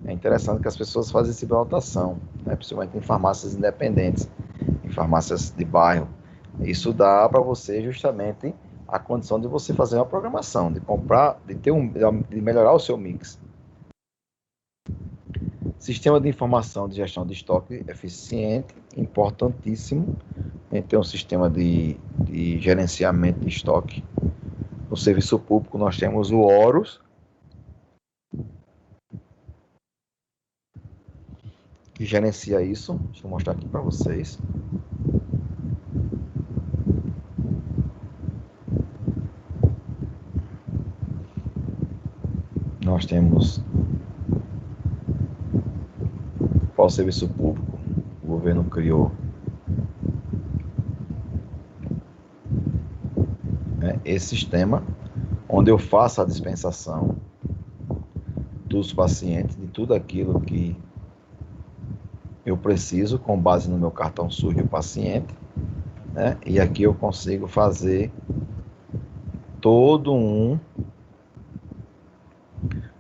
É interessante que as pessoas fazem essa anotação, né? Principalmente em farmácias independentes, em farmácias de bairro. Isso dá para você justamente a condição de você fazer uma programação, de comprar, de melhorar o seu mix. Sistema de informação de gestão de estoque eficiente, importantíssimo. A gente tem um sistema de gerenciamento de estoque. No serviço público nós temos o Horus, que gerencia isso. Deixa eu mostrar aqui para vocês. Nós temos para o serviço público, o governo criou esse sistema, onde eu faço a dispensação dos pacientes de tudo aquilo que eu preciso com base no meu cartão SUS do paciente, né? E aqui eu consigo fazer todo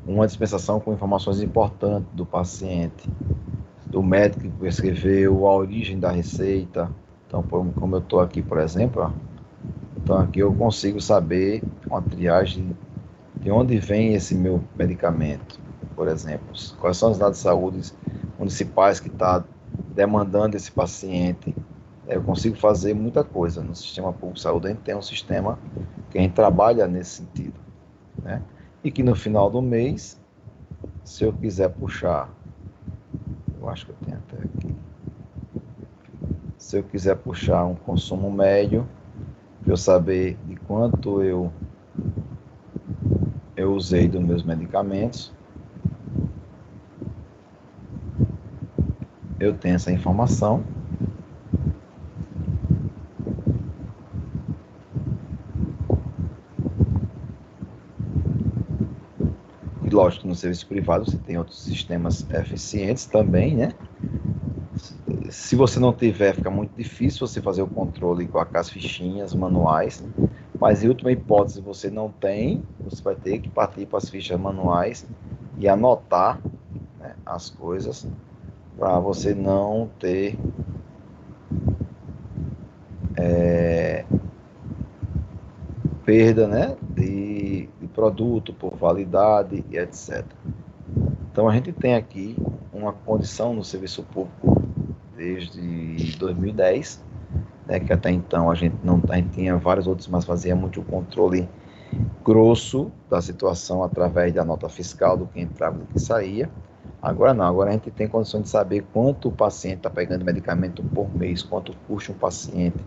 uma dispensação com informações importantes do paciente, do médico que prescreveu, a origem da receita. Então, como eu estou aqui, por exemplo, ó, então aqui eu consigo saber uma triagem de onde vem esse meu medicamento, por exemplo, quais são os dados de saúde municipais que está demandando esse paciente. Eu consigo fazer muita coisa no sistema público de saúde. A gente tem um sistema que a gente trabalha nesse sentido, né? E que no final do mês, se eu quiser puxar, eu acho que eu tenho até aqui, se eu quiser puxar um consumo médio, para eu saber de quanto eu usei dos meus medicamentos, eu tenho essa informação. E lógico, no serviço privado você tem outros sistemas eficientes também, né? Se você não tiver, fica muito difícil você fazer o controle com as fichinhas manuais, mas em última hipótese você não tem, você vai ter que partir para as fichas manuais e anotar, né, as coisas, para você não ter perda, né, de produto por validade e etc. Então a gente tem aqui uma condição no serviço público desde 2010, né, que até então a gente tinha vários outros, mas fazia muito o controle grosso da situação através da nota fiscal do que entrava e do que saía. Agora não, agora a gente tem condições de saber quanto o paciente está pegando medicamento por mês, quanto custa um paciente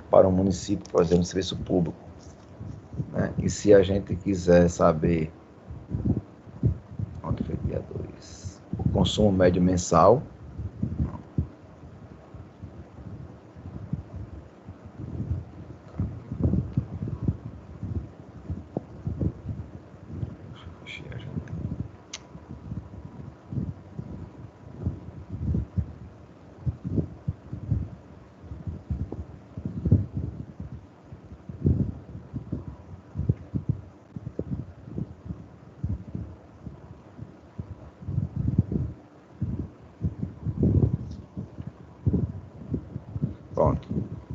para um município, por exemplo, um serviço público. Né? E se a gente quiser saber, quanto foi dia 2? O consumo médio mensal, pronto.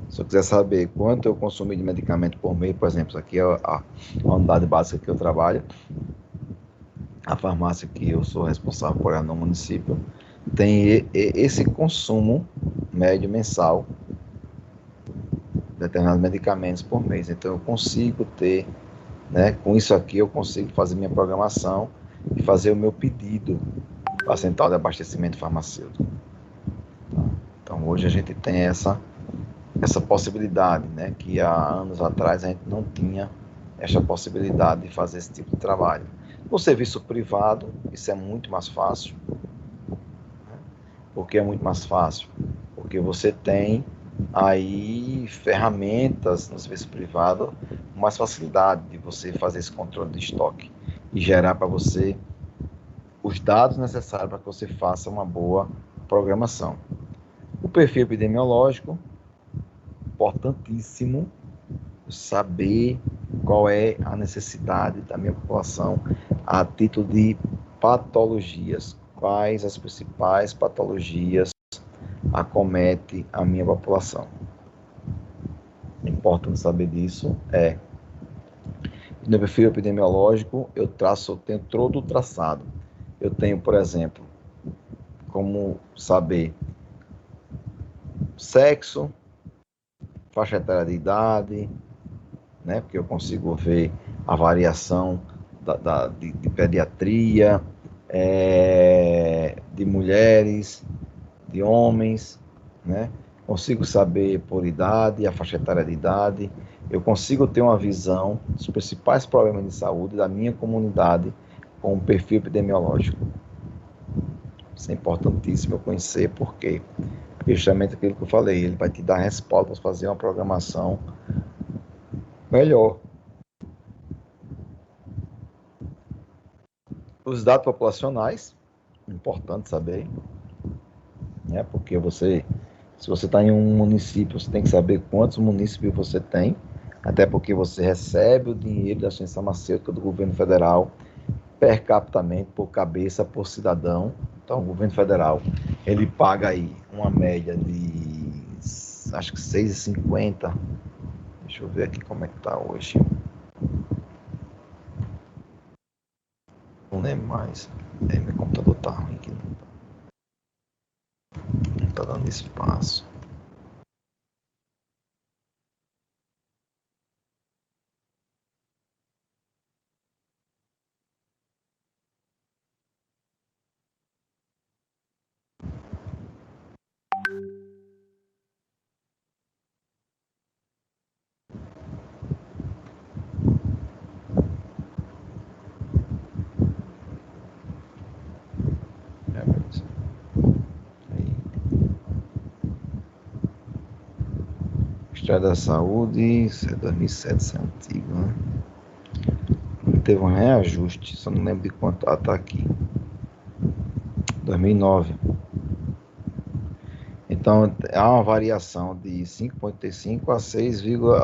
Se eu quiser saber quanto eu consumi de medicamento por mês, por exemplo, isso aqui é a unidade básica que eu trabalho, a farmácia que eu sou responsável por ela no município, tem esse consumo médio mensal de determinados medicamentos por mês. Então eu consigo ter, né, com isso aqui eu consigo fazer minha programação e fazer o meu pedido para a central de abastecimento farmacêutico. Então hoje a gente tem essa possibilidade, né, que há anos atrás a gente não tinha essa possibilidade de fazer esse tipo de trabalho. No serviço privado, isso é muito mais fácil. Né? Por que é muito mais fácil? Porque você tem aí ferramentas no serviço privado com mais facilidade de você fazer esse controle de estoque e gerar para você os dados necessários para que você faça uma boa programação. O perfil epidemiológico, importantíssimo saber qual é a necessidade da minha população a título de patologias, quais as principais patologias acomete a minha população. Importante saber disso no perfil epidemiológico eu tenho todo o traçado. Eu tenho, por exemplo, como saber sexo, faixa etária de idade, né, porque eu consigo ver a variação de pediatria, de mulheres, de homens, né? Consigo saber por idade, a faixa etária de idade, eu consigo ter uma visão dos principais problemas de saúde da minha comunidade com um perfil epidemiológico. Isso é importantíssimo eu conhecer, porque justamente aquilo que eu falei, ele vai te dar respaldo para fazer uma programação melhor. Os dados populacionais, importante saber, né? Porque se você está em um município, você tem que saber quantos municípios você tem, até porque você recebe o dinheiro da ciência farmacêutica do governo federal per capita, por cabeça, por cidadão. Então, o governo federal, ele paga aí uma média de, acho que 6,50. Deixa eu ver aqui como é que está hoje. Não lembro mais. Meu computador tá ruim aqui. Não tá dando espaço. Ministério da Saúde, isso é 2007, isso é antigo, né? Teve um reajuste, só não lembro de quanto está aqui. 2009. Então, há uma variação de 5,35 a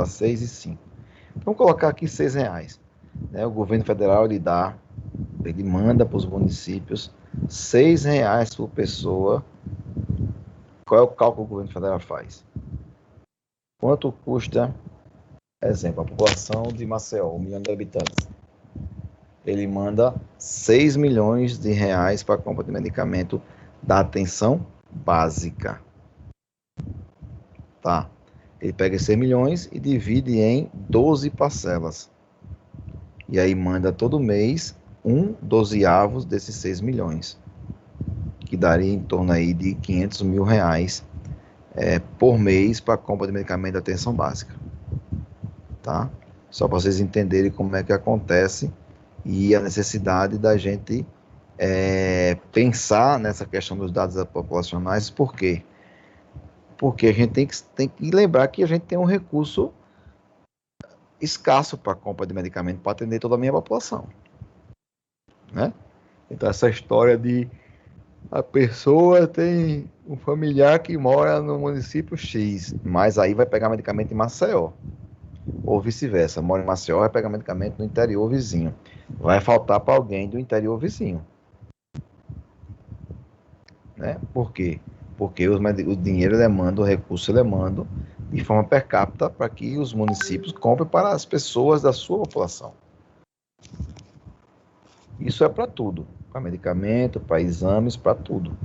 6,5. Vamos colocar aqui R$6. Né? O governo federal ele manda para os municípios R$6 por pessoa. Qual é o cálculo que o governo federal faz? Quanto custa, exemplo, a população de Maceió, 1 milhão de habitantes? Ele manda 6 milhões de reais para a compra de medicamento da atenção básica. Tá? Ele pega esses 6 milhões e divide em 12 parcelas. E aí manda todo mês um dozeavos desses 6 milhões, que daria em torno aí de 500 mil reais por mês para a compra de medicamento de atenção básica, tá? Só para vocês entenderem como é que acontece e a necessidade da gente pensar nessa questão dos dados populacionais. Por quê? Porque a gente tem que lembrar que a gente tem um recurso escasso para a compra de medicamento para atender toda a minha população, né? Então essa história de a pessoa tem um familiar que mora no município X, mas aí vai pegar medicamento em Maceió, ou vice-versa, mora em Maceió, vai pegar medicamento no interior vizinho, vai faltar para alguém do interior vizinho, né? Por quê? Porque o dinheiro ele manda, o recurso ele manda de forma per capita para que os municípios comprem para as pessoas da sua população. Isso é para tudo, para medicamento, para exames, para tudo.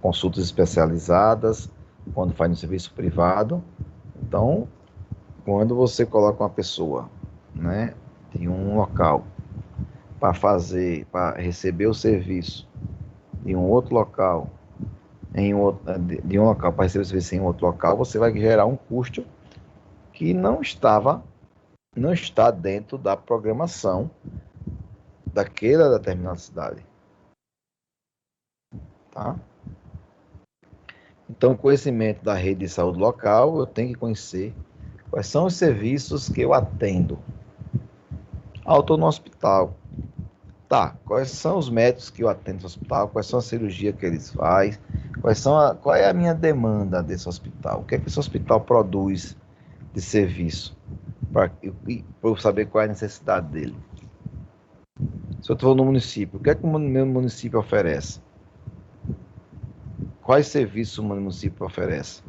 Consultas especializadas, quando faz no serviço privado. Então, quando você coloca uma pessoa, né, em um local para receber o serviço de um outro local, de um local para receber o serviço em outro local, você vai gerar um custo que não está dentro da programação daquela determinada cidade, tá? Então, conhecimento da rede de saúde local, eu tenho que conhecer quais são os serviços que eu atendo. Eu estou no hospital. Tá, quais são os médicos que eu atendo no hospital? Quais são as cirurgias que eles fazem? Qual é a minha demanda desse hospital? O que é que esse hospital produz de serviço? Para eu saber qual é a necessidade dele. Se eu estou no município, o que é que o meu município oferece? Quais serviços o município oferece?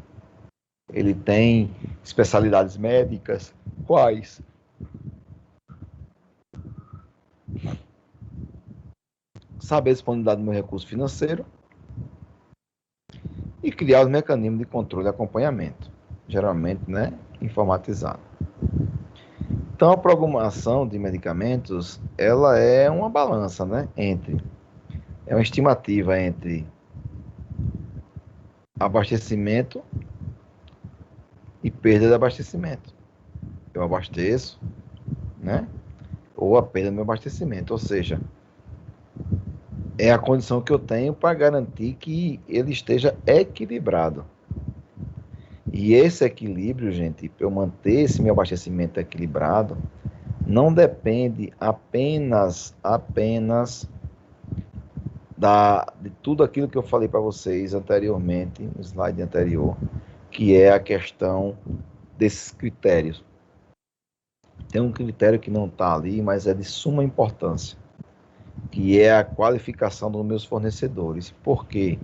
Ele tem especialidades médicas? Quais? Saber a disponibilidade do meu recurso financeiro e criar os mecanismos de controle e acompanhamento, geralmente, né, informatizado. Então, a programação de medicamentos, ela é uma balança, né, é uma estimativa entre abastecimento e perda de abastecimento. Eu abasteço, né, ou a perda do meu abastecimento, ou seja, é a condição que eu tenho para garantir que ele esteja equilibrado. E esse equilíbrio, gente, para eu manter esse meu abastecimento equilibrado, não depende apenas de tudo aquilo que eu falei para vocês anteriormente, no slide anterior, que é a questão desses critérios. Tem um critério que não está ali, mas é de suma importância, que é a qualificação dos meus fornecedores. Por quê?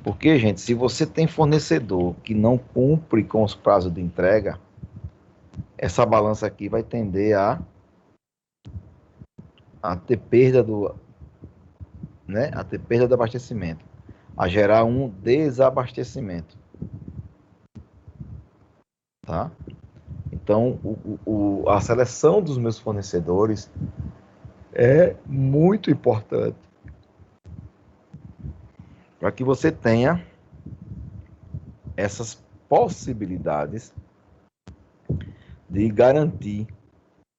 Porque, gente, se você tem fornecedor que não cumpre com os prazos de entrega, essa balança aqui vai tender a ter perda a ter perda do abastecimento, a gerar um desabastecimento, tá? Então, a seleção dos meus fornecedores é muito importante para que você tenha essas possibilidades de garantir,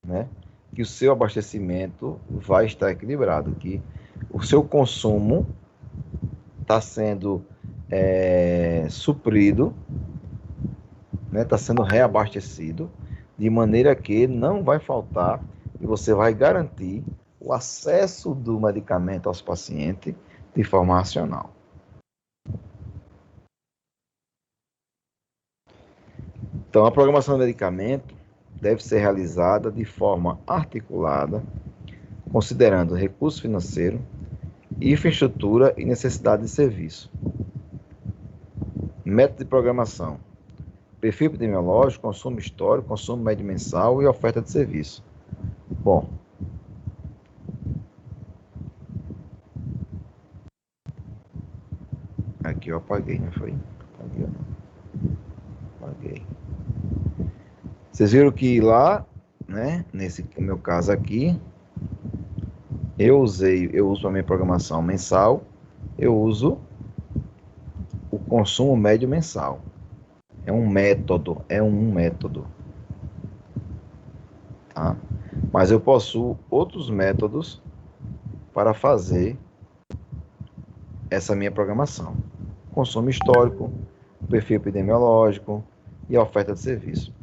né, que o seu abastecimento vai estar equilibrado, que o seu consumo está sendo suprido, né, está sendo reabastecido, de maneira que não vai faltar e você vai garantir o acesso do medicamento aos pacientes de forma racional. Então, a programação do medicamento deve ser realizada de forma articulada, considerando recurso financeiro, infraestrutura e necessidade de serviço. Método de programação: perfil epidemiológico, consumo histórico, consumo médio mensal e oferta de serviço. Bom, aqui eu apaguei, não foi? Apaguei. Vocês viram que lá, né, nesse meu caso aqui, eu uso a minha programação mensal, eu uso o consumo médio mensal. É um método. Tá? Mas eu possuo outros métodos para fazer essa minha programação. Consumo histórico, perfil epidemiológico e a oferta de serviço.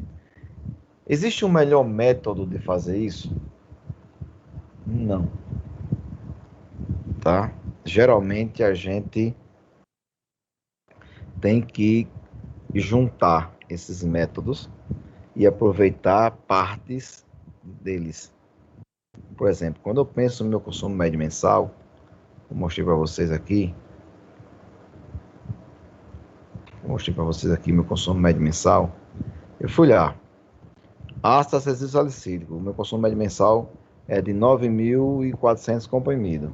Existe um melhor método de fazer isso? Não. Tá? Geralmente a gente tem que juntar esses métodos e aproveitar partes deles. Por exemplo, quando eu penso no meu consumo médio mensal, vou mostrar para vocês aqui. Meu consumo médio mensal. Eu fui lá. Ácido acessil salicílico. O meu consumo médio mensal é de 9.400 comprimidos.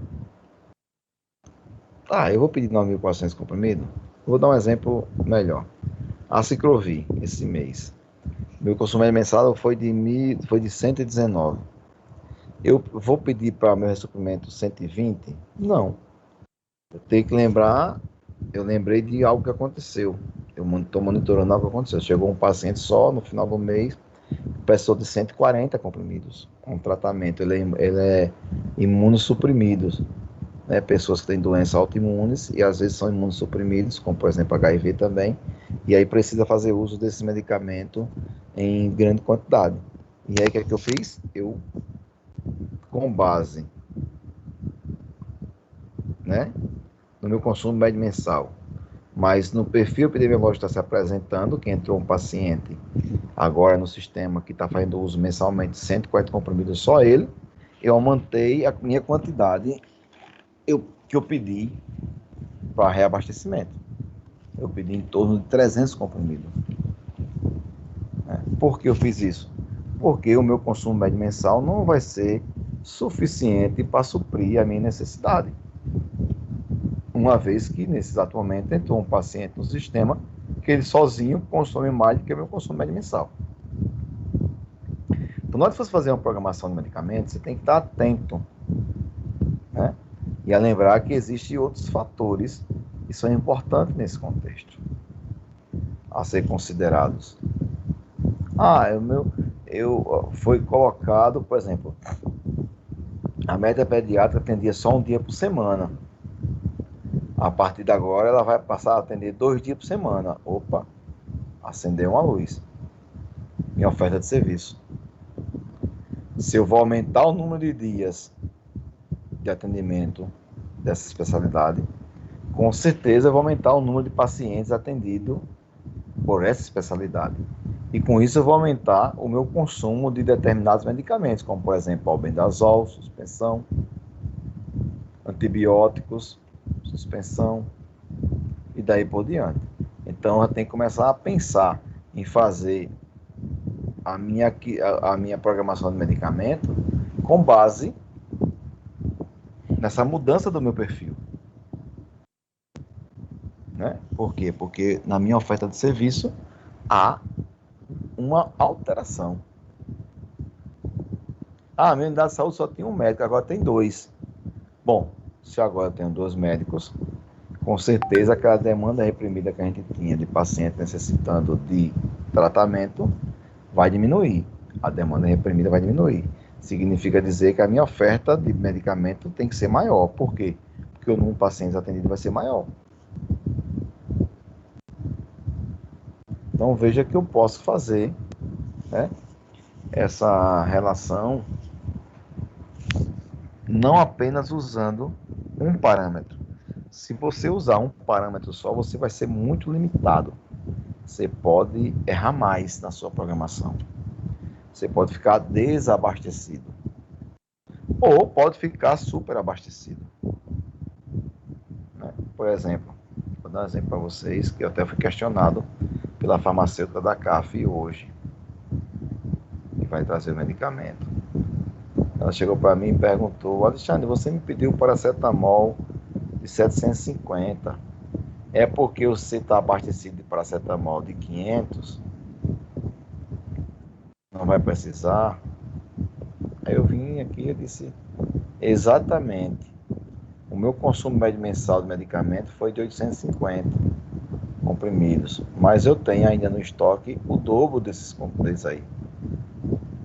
Eu vou pedir 9.400 comprimidos? Vou dar um exemplo melhor. A Ciclovir, esse mês. Meu consumo médio mensal foi de 119. Eu vou pedir para meu ressuprimento 120? Não. Eu tenho que lembrar, eu lembrei de algo que aconteceu. Eu estou monitorando algo que aconteceu. Chegou um paciente só no final do mês, pessoa de 140 comprimidos, com tratamento. Ele é imunossuprimido. Né? Pessoas que têm doenças autoimunes e às vezes são imunossuprimidos, como por exemplo HIV também, e aí precisa fazer uso desse medicamento em grande quantidade. E aí o que é que eu fiz? Eu, com base, né, no meu consumo médio mensal, mas no perfil epidemiológico está se apresentando, que entrou um paciente agora no sistema que está fazendo uso mensalmente de 140 comprimidos, só ele, eu aumentei a minha quantidade que eu pedi para reabastecimento. Eu pedi em torno de 300 comprimidos. Por que eu fiz isso? Porque o meu consumo médio mensal não vai ser suficiente para suprir a minha necessidade. Uma vez que, nesse exato momento, entrou um paciente no sistema que ele sozinho consome mais do que o meu consumo médio mensal. Então, na hora de você fazer uma programação de medicamentos, você tem que estar atento, né? E a lembrar que existem outros fatores que são importantes nesse contexto a ser considerados. Foi colocado, por exemplo, a médica pediatra atendia só um dia por semana. A partir de agora, ela vai passar a atender 2 dias por semana. Opa, acendeu uma luz. Minha oferta de serviço. Se eu vou aumentar o número de dias de atendimento dessa especialidade, com certeza eu vou aumentar o número de pacientes atendidos por essa especialidade. E com isso eu vou aumentar o meu consumo de determinados medicamentos, como por exemplo albendazol, suspensão, antibióticos, suspensão e daí por diante. Então eu tenho que começar a pensar em fazer a minha programação de medicamento com base nessa mudança do meu perfil. Né? Por quê? Porque na minha oferta de serviço há uma alteração. A minha unidade de saúde só tinha um médico, agora tem 2. Bom, se agora eu tenho 2 médicos, com certeza aquela demanda reprimida que a gente tinha de paciente necessitando de tratamento vai diminuir. A demanda reprimida vai diminuir. Significa dizer que a minha oferta de medicamento tem que ser maior. Por quê? Porque o número de pacientes atendidos vai ser maior. Então veja que eu posso fazer, né, essa relação não apenas usando um parâmetro. Se você usar um parâmetro só, você vai ser muito limitado. Você pode errar mais na sua programação. Você pode ficar desabastecido. Ou pode ficar superabastecido. Né? Por exemplo, vou dar um exemplo para vocês, que eu até fui questionado pela farmacêutica da CAF hoje, que vai trazer o medicamento. Ela chegou para mim e perguntou: Alexandre, você me pediu paracetamol de 750. É porque você está abastecido de paracetamol de 500? Não vai precisar? Aí eu vim aqui e disse, exatamente, o meu consumo médio mensal de medicamento foi de 850 comprimidos, mas eu tenho ainda no estoque o dobro desses aí.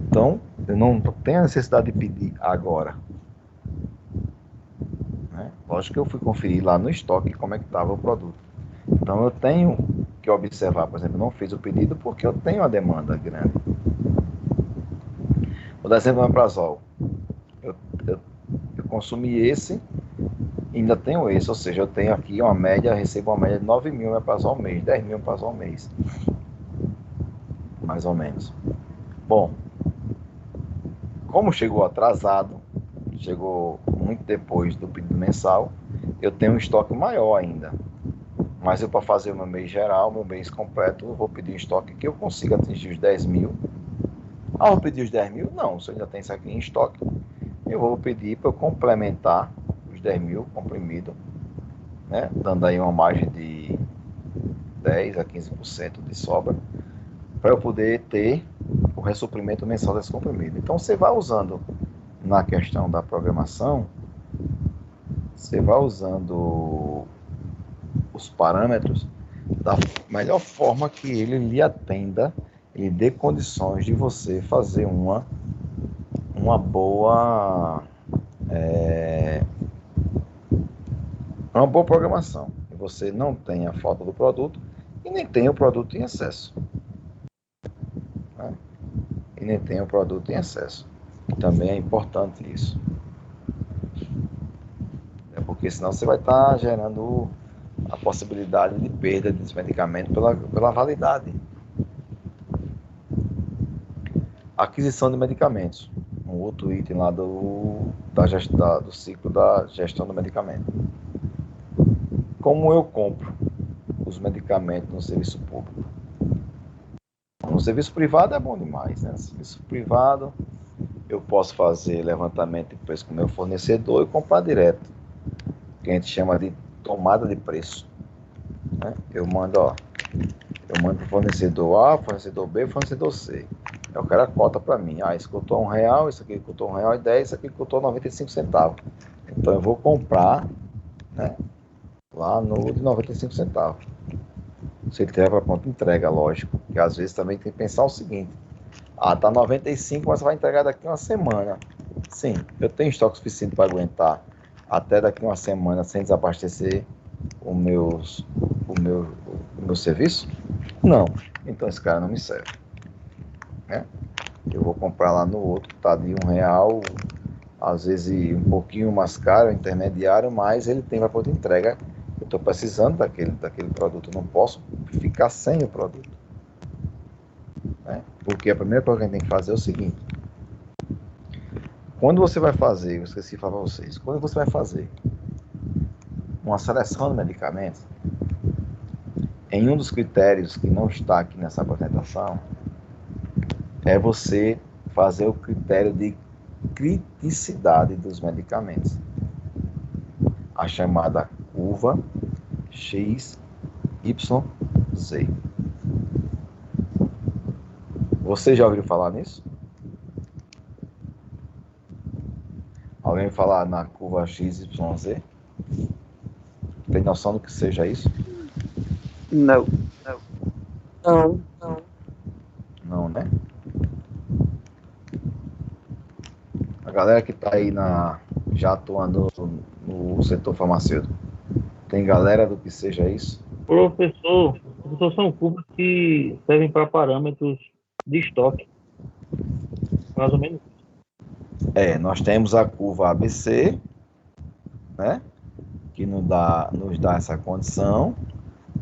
Então, eu não tenho a necessidade de pedir agora. Né? Lógico que eu fui conferir lá no estoque como é que estava o produto. Então, eu tenho que observar, por exemplo, eu não fiz o pedido porque eu tenho uma demanda grande. Vou dar exemplo do omeprazol. Eu consumi esse, ainda tenho esse, ou seja, eu tenho aqui uma média, recebo uma média de 9 mil omeprazol ao mês, 10 mil omeprazol ao mês. Mais ou menos. Bom, como chegou atrasado, chegou muito depois do pedido mensal, eu tenho um estoque maior ainda. Mas eu, para fazer o meu mês geral, meu mês completo, eu vou pedir um estoque que eu consiga atingir os 10 mil. Ah, vou pedir os 10 mil? Não, se eu ainda tenho isso aqui em estoque, eu vou pedir para eu complementar os 10 mil comprimidos, né? Dando aí uma margem de 10 a 15% de sobra, para eu poder ter o ressuprimento mensal desse comprimido. Então, você vai usando na questão da programação, você vai usando os parâmetros da melhor forma que ele lhe atenda e dê condições de você fazer uma boa programação. E você não tem a falta do produto e nem tem o produto em excesso. Né? E nem tem o produto em excesso. Também é importante isso. Porque senão você vai estar gerando a possibilidade de perda desse medicamento pela validade. Aquisição de medicamentos. Um outro item lá do ciclo da gestão do medicamento. Como eu compro os medicamentos no serviço público? No serviço privado é bom demais, né? No serviço privado eu posso fazer levantamento de preço com o meu fornecedor e comprar direto, que a gente chama de tomada de preço. Né? Eu mando para o fornecedor A, fornecedor B, fornecedor C. Eu quero a cota para mim. Isso custou R$1, isso aqui custou R$1,10, isso aqui custou 95 centavos. Então eu vou comprar, né, lá no de 95 centavos. Se ele tiver para pronta entrega, lógico. Porque às vezes também tem que pensar o seguinte: tá 95, mas vai entregar daqui uma semana. Sim, eu tenho estoque suficiente para aguentar até daqui uma semana sem desabastecer o meu serviço? Não. Então esse cara não me serve. Né? Eu vou comprar lá no outro, que está de R$1, às vezes um pouquinho mais caro, intermediário, mas ele tem para pronta entrega. Eu estou precisando daquele produto, eu não posso ficar sem o produto. Né? Porque a primeira coisa que a gente tem que fazer é o seguinte: quando você vai fazer, eu esqueci de falar para vocês, quando você vai fazer uma seleção de medicamentos, em um dos critérios que não está aqui nessa apresentação, é você fazer o critério de criticidade dos medicamentos. A chamada curva X, Y, Z. Você já ouviu falar nisso? Alguém falar na curva X, Y, Z? Tem noção do que seja isso? Não. Não, né? A galera que está aí já atuando no setor farmacêutico, tem galera do que seja isso? Professor, são curvas que servem para parâmetros de estoque. Mais ou menos. Nós temos a curva ABC, né? Que nos dá essa condição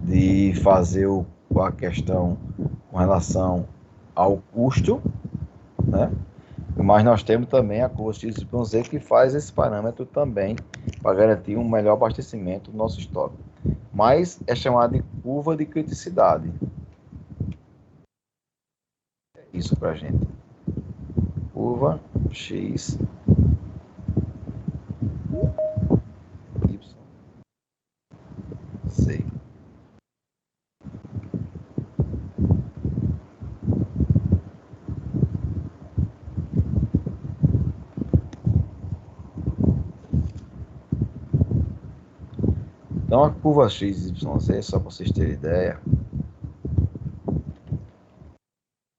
de fazer a questão com relação ao custo, né? Mas nós temos também a curva XYZ que faz esse parâmetro também para garantir um melhor abastecimento do nosso estoque. Mas é chamada de curva de criticidade. É isso para a gente. Curva X, Y, Z. Então, a curva XYZ, só para vocês terem ideia,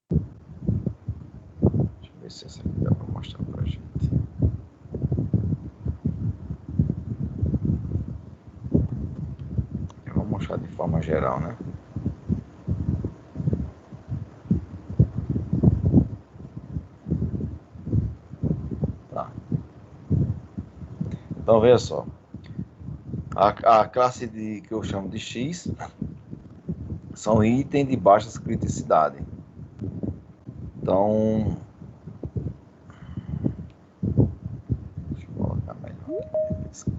deixa eu ver se essa aqui dá para mostrar para a gente. Eu vou mostrar de forma geral, né? Tá. Então, veja só. A classe que eu chamo de X são itens de baixa criticidade. Então, deixa eu colocar melhor aqui.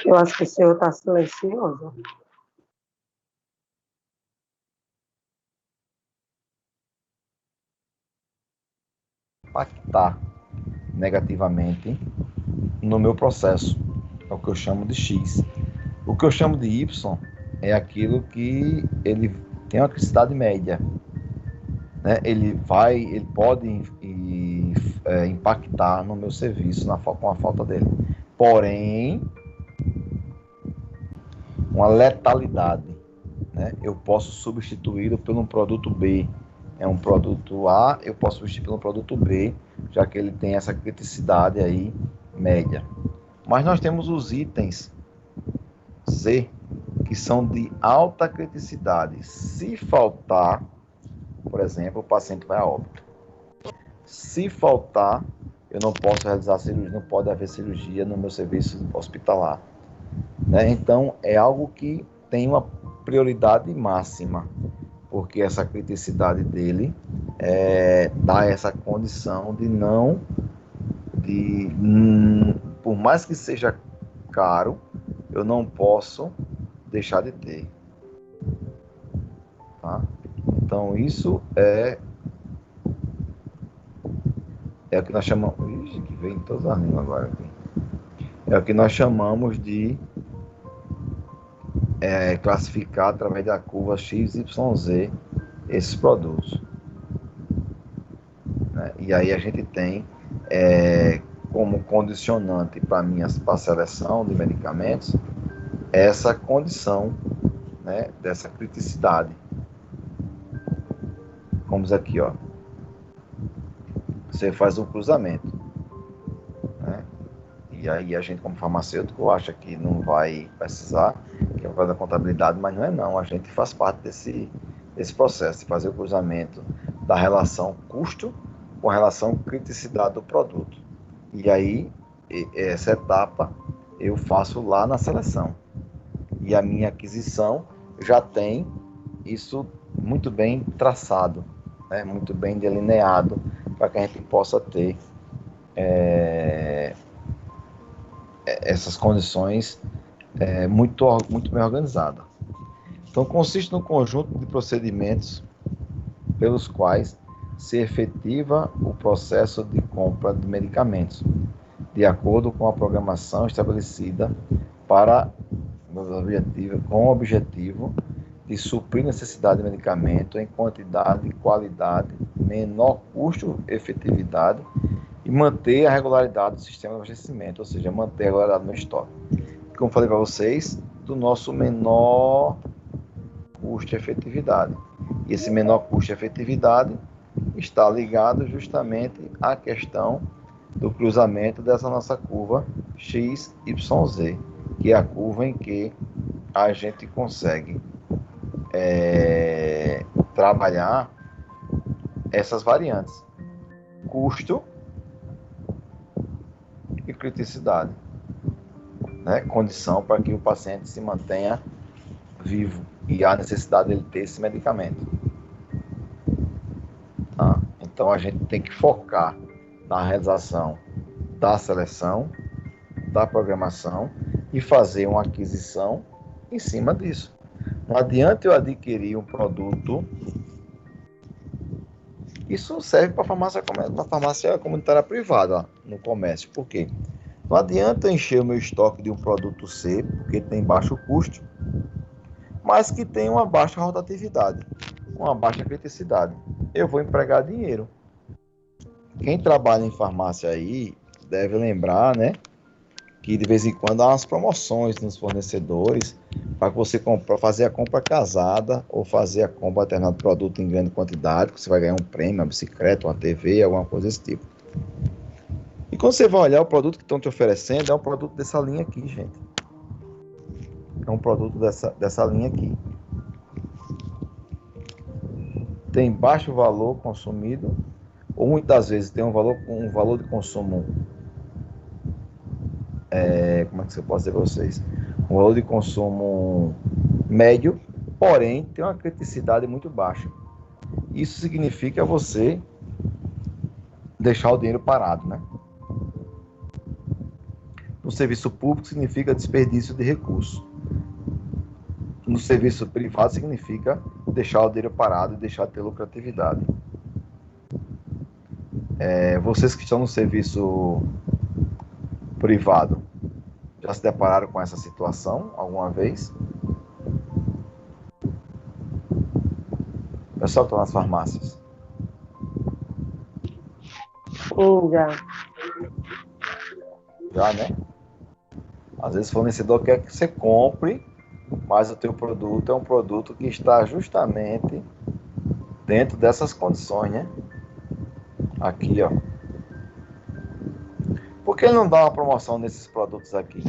Eu acho que o senhor está silencioso. Impactar negativamente no meu processo. É o que eu chamo de X. O que eu chamo de Y é aquilo que ele tem uma criticidade média. Né? Ele pode impactar no meu serviço com a falta dele. Porém, uma letalidade. Né? Eu posso substituí-lo por um produto B. É um produto A, eu posso substituir por um produto B, já que ele tem essa criticidade aí média. Mas nós temos os itens Z, que são de alta criticidade. Se faltar, por exemplo, o paciente vai a óbito. Se faltar, eu não posso realizar cirurgia, não pode haver cirurgia no meu serviço hospitalar. Né? Então, é algo que tem uma prioridade máxima, porque essa criticidade dele dá essa condição por mais que seja caro, eu não posso deixar de ter. Tá? Então, isso é o que nós chamamos... Ixi, que vem todas as línguas agora aqui. É o que nós chamamos de classificar através da curva XYZ esses produtos. Né? E aí a gente tem como condicionante para a seleção de medicamentos essa condição, né, dessa criticidade. Vamos aqui, ó. Você faz um cruzamento, né? E aí a gente, como farmacêutico, acha que não vai precisar, que é da contabilidade, mas não. A gente faz parte desse processo de fazer o cruzamento da relação custo com relação criticidade do produto. E aí, essa etapa eu faço lá na seleção. E a minha aquisição já tem isso muito bem traçado, né? Muito bem delineado, para que a gente possa ter essas condições muito bem organizadas. Então, consiste no conjunto de procedimentos pelos quais se efetiva o processo de compra de medicamentos, de acordo com a programação estabelecida com o objetivo de suprir necessidade de medicamento em quantidade, qualidade, menor custo, efetividade e manter a regularidade do sistema de abastecimento, ou seja, manter a regularidade no estoque. Como falei para vocês, do nosso menor custo e efetividade. E esse menor custo e efetividade está ligado justamente à questão do cruzamento dessa nossa curva XYZ, que é a curva em que a gente consegue trabalhar essas variantes: custo e criticidade, né? Condição para que o paciente se mantenha vivo e há necessidade dele ter esse medicamento. Tá? Então a gente tem que focar na realização da seleção, da programação e fazer uma aquisição em cima disso. Não adianta eu adquirir um produto. Isso serve para uma farmácia comunitária privada no comércio. Por quê? Não adianta eu encher o meu estoque de um produto C, porque tem baixo custo, mas que tem uma baixa rotatividade, uma baixa criticidade. Eu vou empregar dinheiro. Quem trabalha em farmácia aí deve lembrar, né, que de vez em quando há umas promoções nos fornecedores para você fazer a compra casada ou fazer a compra de determinado produto em grande quantidade, que você vai ganhar um prêmio, uma bicicleta, uma TV, alguma coisa desse tipo. E quando você vai olhar o produto que estão te oferecendo, é um produto dessa linha aqui, gente. É um produto dessa linha aqui. Tem baixo valor consumido, ou muitas vezes tem um valor de consumo, como é que eu posso dizer para vocês? Um valor de consumo médio, porém tem uma criticidade muito baixa. Isso significa você deixar o dinheiro parado, né? No serviço público significa desperdício de recursos. No serviço privado significa deixar o dinheiro parado e deixar de ter lucratividade. Vocês que estão no serviço privado, já se depararam com essa situação alguma vez? Pessoal que está nas farmácias. Já. Já, né? Às vezes o fornecedor quer que você compre, mas o teu produto é um produto que está justamente dentro dessas condições, né? Aqui, ó. Por que ele não dá uma promoção nesses produtos aqui?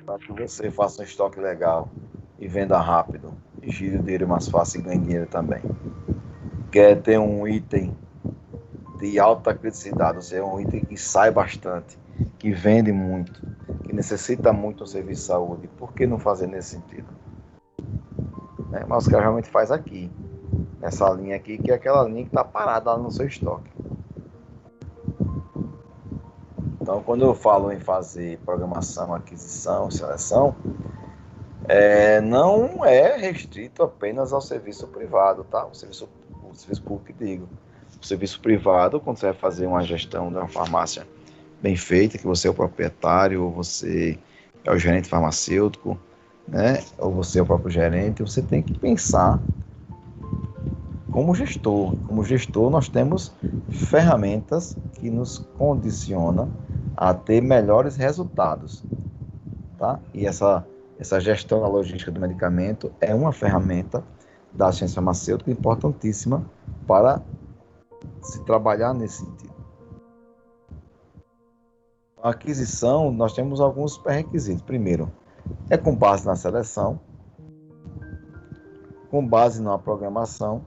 Para que você faça um estoque legal e venda rápido, e gire o dinheiro mais fácil e ganhe dinheiro também. Quer ter um item de alta criticidade, ou seja, um item que sai bastante, que vende muito, que necessita muito do serviço de saúde. Por que não fazer nesse sentido? Mas o que realmente faz aqui, nessa linha aqui, que é aquela linha que está parada lá no seu estoque. Então, quando eu falo em fazer programação, aquisição, seleção, não é restrito apenas ao serviço privado, tá? O serviço público, que digo. O serviço privado, quando você vai fazer uma gestão de uma farmácia bem feita, que você é o proprietário, ou você é o gerente farmacêutico, né? Ou você é o próprio gerente, você tem que pensar como gestor. Como gestor, nós temos ferramentas que nos condicionam a ter melhores resultados, tá? E essa gestão da logística do medicamento é uma ferramenta da ciência farmacêutica importantíssima para se trabalhar nesse sentido. A aquisição, nós temos alguns pré-requisitos. Primeiro, é com base na seleção, com base na programação,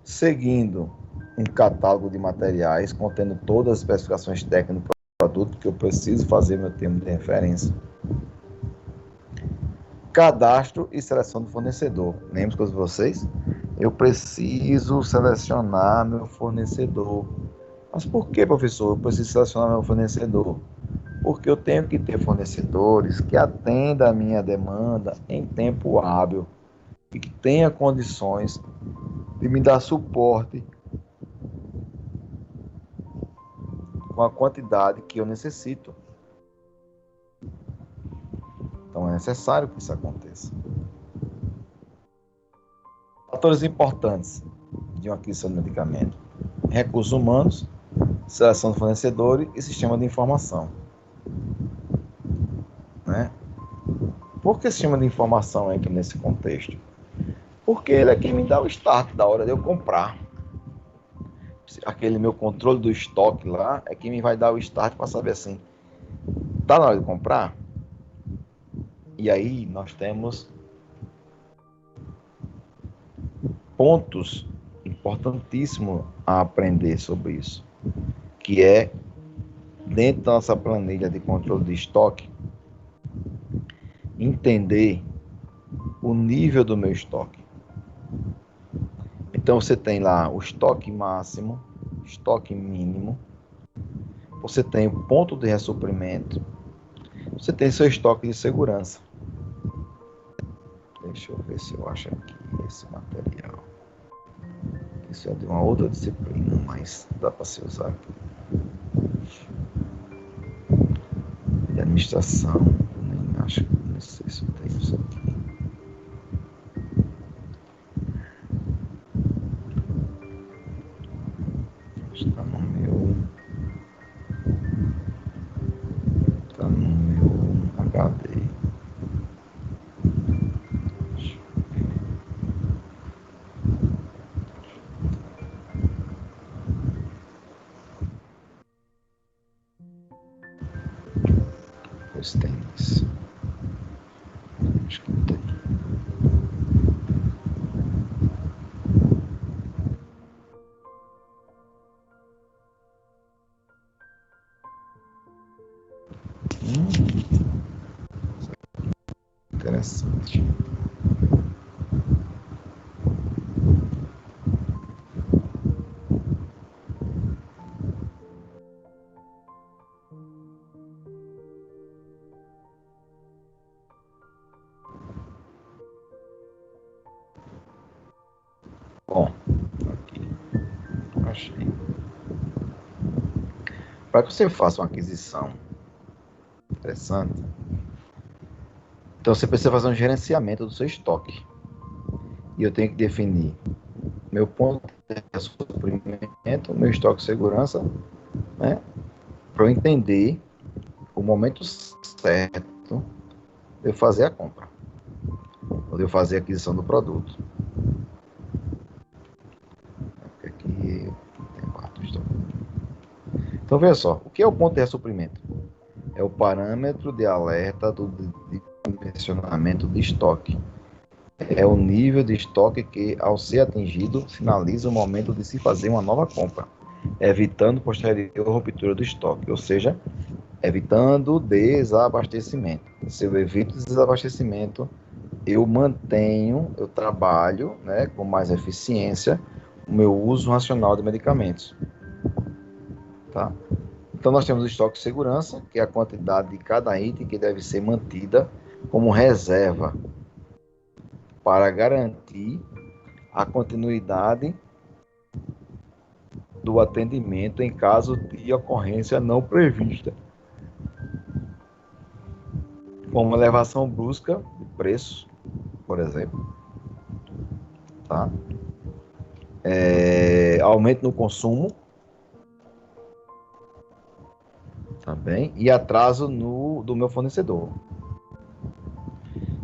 seguindo um catálogo de materiais contendo todas as especificações técnicas do produto que eu preciso fazer meu termo de referência. Cadastro e seleção do fornecedor. Lembro com vocês? Eu preciso selecionar meu fornecedor. Mas por que, professor, eu preciso selecionar meu fornecedor? Porque eu tenho que ter fornecedores que atendam a minha demanda em tempo hábil e que tenha condições de me dar suporte com a quantidade que eu necessito. Então é necessário que isso aconteça. Fatores importantes de uma aquisição de medicamento: recursos humanos, seleção de fornecedores e sistema de informação. Né? Por que sistema de informação entra nesse contexto? Porque ele é quem me dá o start da hora de eu comprar. aquele meu controle do estoque lá é que me vai dar o start para saber assim, tá na hora de comprar? E aí nós temos pontos importantíssimos a aprender sobre isso, que é dentro da nossa planilha de controle de estoque, entender o nível do meu estoque. Então você tem lá o estoque máximo, estoque mínimo, você tem o ponto de ressuprimento, você tem seu estoque de segurança. Deixa eu ver se eu acho aqui esse material. Isso é de uma outra disciplina, mas dá para se usar aqui. De administração, nem acho, não sei se tem isso aqui. Está no meu HD. Pois tem isso. Acho que não tem. Interessante. Bom, aqui, achei. Para que você faça uma aquisição interessante, então você precisa fazer um gerenciamento do seu estoque. E eu tenho que definir meu ponto de suprimento, meu estoque de segurança, né? Para eu entender o momento certo de eu fazer a compra, ou de eu fazer a aquisição do produto. Aqui tem parte do estoque. Então, veja só, o que é o ponto de ressuprimento? É o parâmetro de alerta do dimensionamento de estoque. É o nível de estoque que, ao ser atingido, sinaliza o momento de se fazer uma nova compra, evitando posterior ruptura do estoque, ou seja, evitando desabastecimento. Se eu evito desabastecimento, eu trabalho, né, com mais eficiência o meu uso racional de medicamentos. Tá? Então nós temos o estoque de segurança, que é a quantidade de cada item que deve ser mantida como reserva para garantir a continuidade do atendimento em caso de ocorrência não prevista, como elevação brusca de preço, por exemplo, tá? Aumento no consumo, também, e atraso do meu fornecedor.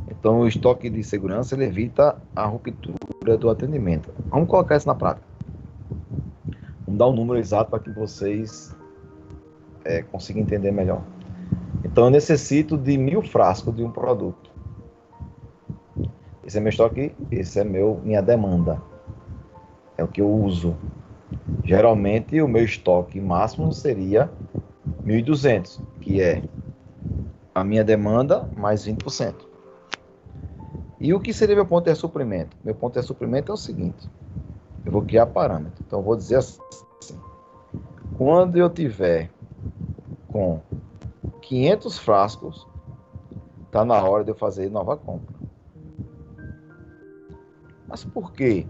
Então, o estoque de segurança ele evita a ruptura do atendimento. Vamos colocar isso na prática. Vamos dar um número exato para que vocês consigam entender melhor. Então, eu necessito de 1000 frascos de um produto. Esse é meu estoque, esse é minha demanda. É o que eu uso. Geralmente, o meu estoque máximo seria 1.200, que é a minha demanda mais 20%. E o que seria meu ponto de suprimento? Meu ponto de suprimento é o seguinte, eu vou criar parâmetro. Então, eu vou dizer assim, quando eu tiver com 500 frascos, está na hora de eu fazer nova compra. Mas por quê?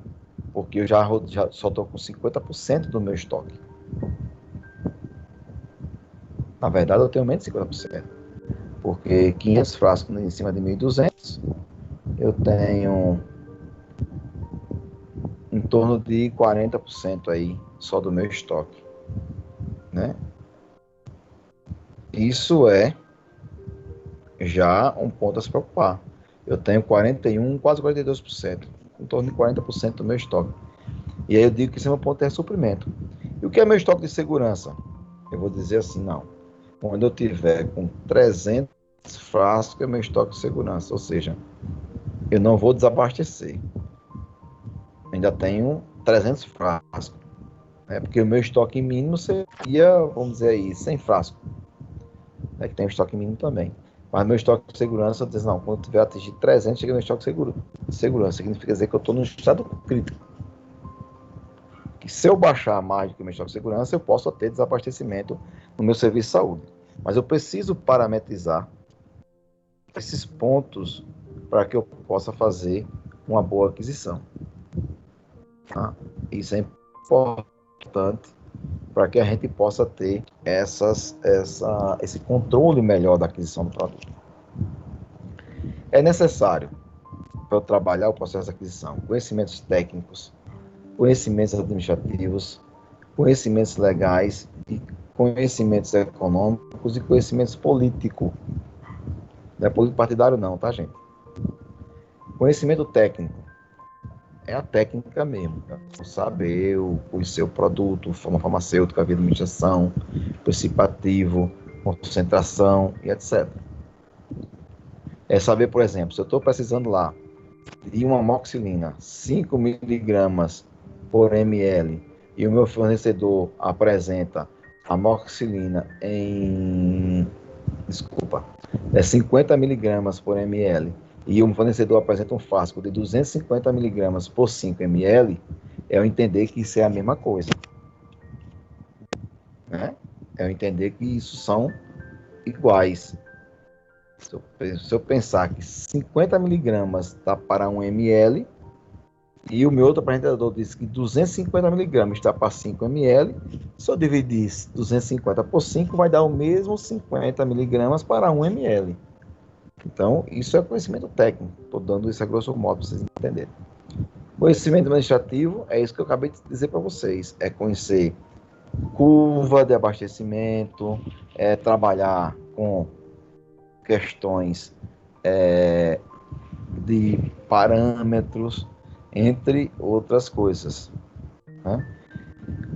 Porque eu já só estou com 50% do meu estoque. Na verdade, eu tenho menos de 50%. Porque 500 frascos em cima de 1.200, eu tenho em torno de 40% aí só do meu estoque, né? Isso é já um ponto a se preocupar. Eu tenho 41, quase 42%, em torno de 40% do meu estoque. E aí eu digo que isso é meu ponto de suprimento. E o que é meu estoque de segurança? Eu vou dizer assim, não. Quando eu tiver com 300 frascos, é meu estoque de segurança. Ou seja, eu não vou desabastecer. Ainda tenho 300 frascos. Porque o meu estoque mínimo seria, vamos dizer aí, 100 frascos. Que tem um estoque mínimo também. Mas meu estoque de segurança, eu diz, não, quando eu tiver atingido 300, chega no estoque de segurança. Significa dizer que eu estou no estado crítico. Que se eu baixar mais do que o meu estoque de segurança, eu posso ter desabastecimento no meu serviço de saúde. Mas eu preciso parametrizar esses pontos para que eu possa fazer uma boa aquisição. Tá? Isso é importante para que a gente possa ter esse controle melhor da aquisição do produto. É necessário, para eu trabalhar o processo de aquisição, conhecimentos técnicos, conhecimentos administrativos, conhecimentos legais, e conhecimentos econômicos e conhecimentos políticos. Não é político partidário não, tá, gente? Conhecimento técnico. É a técnica mesmo, tá? Saber conhecer o produto, forma farmacêutica, via de administração, princípio ativo, concentração e etc. É saber, por exemplo, se eu estou precisando lá de uma amoxicilina 5 miligramas por ml e o meu fornecedor apresenta amoxicilina em 50 miligramas por ml e o fornecedor apresenta um frasco de 250 miligramas por 5 ml, é eu entender que isso é a mesma coisa. Né? É eu entender que isso são iguais. Se eu pensar que 50 miligramas está para 1 ml e o meu outro apresentador disse que 250 miligramas está para 5 ml, se eu dividir 250 por 5, vai dar o mesmo 50 miligramas para 1 ml. Então, isso é conhecimento técnico. Estou dando isso a grosso modo para vocês entenderem. Conhecimento administrativo é isso que eu acabei de dizer para vocês. É conhecer curva de abastecimento, é trabalhar com questões de parâmetros, entre outras coisas. Né?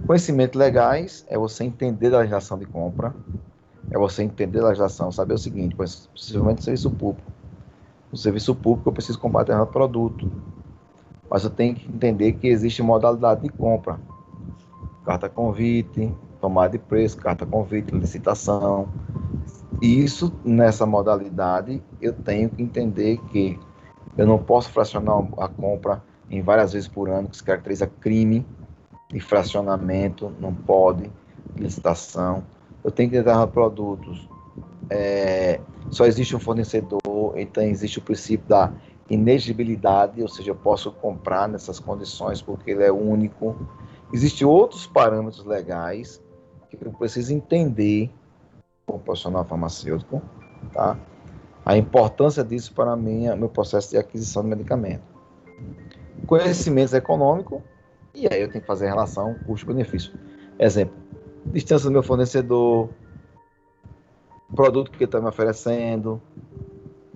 Conhecimento legais é você entender da legislação de compra, é você entender a legislação, saber o seguinte, possivelmente serviço público. No serviço público eu preciso comprar determinado produto, mas eu tenho que entender que existe modalidade de compra. Carta convite, tomada de preço, carta convite, licitação. E isso, nessa modalidade, eu tenho que entender que eu não posso fracionar a compra em várias vezes por ano, que se caracteriza crime de fracionamento, não pode, licitação. Eu tenho que entrar produtos, só existe um fornecedor, então existe o princípio da inexigibilidade, ou seja, eu posso comprar nessas condições porque ele é único. Existem outros parâmetros legais que eu preciso entender como profissional farmacêutico, tá? A importância disso para mim, meu processo de aquisição de medicamento. Conhecimentos econômicos, e aí eu tenho que fazer a relação custo-benefício. Exemplo, distância do meu fornecedor, produto que ele está me oferecendo,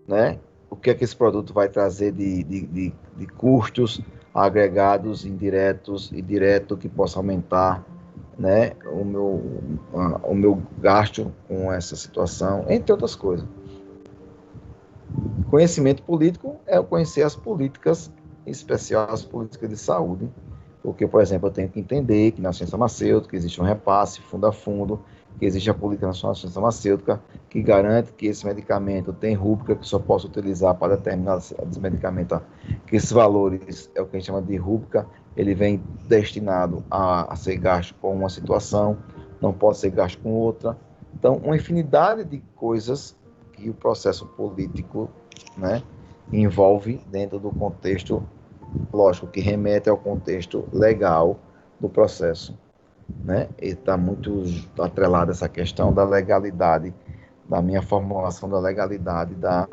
né? O que é que esse produto vai trazer de custos agregados, indiretos e direto que possa aumentar, né, o meu gasto com essa situação, entre outras coisas. Conhecimento político é eu conhecer as políticas, em especial as políticas de saúde, porque, por exemplo, eu tenho que entender que na ciência farmacêutica existe um repasse fundo a fundo, que existe a política nacional de ciência farmacêutica, que garante que esse medicamento tem rúbrica que só posso utilizar para determinados medicamentos, que esses valores é o que a gente chama de rúbrica, ele vem destinado a ser gasto com uma situação, não pode ser gasto com outra. Então, uma infinidade de coisas que o processo político, né, envolve dentro do contexto, lógico, que remete ao contexto legal do processo, né? E está muito atrelada essa questão da legalidade, da minha formulação da legalidade da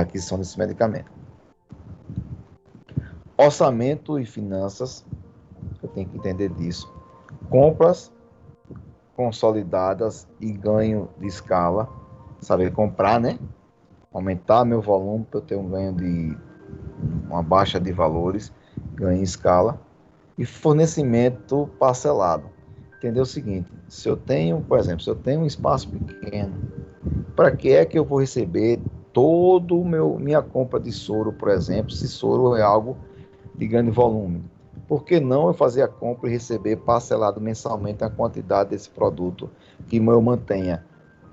aquisição desse medicamento. Orçamento e finanças, eu tenho que entender disso. Compras consolidadas e ganho de escala, saber comprar, né? Aumentar meu volume para eu ter um ganho de uma baixa de valores, ganho em escala. E fornecimento parcelado. entender o seguinte: se eu tenho, por exemplo, se eu tenho um espaço pequeno, para que é que eu vou receber todo minha compra de soro, por exemplo, se soro é algo de grande volume? Por que não eu fazer a compra e receber parcelado mensalmente a quantidade desse produto, que eu mantenha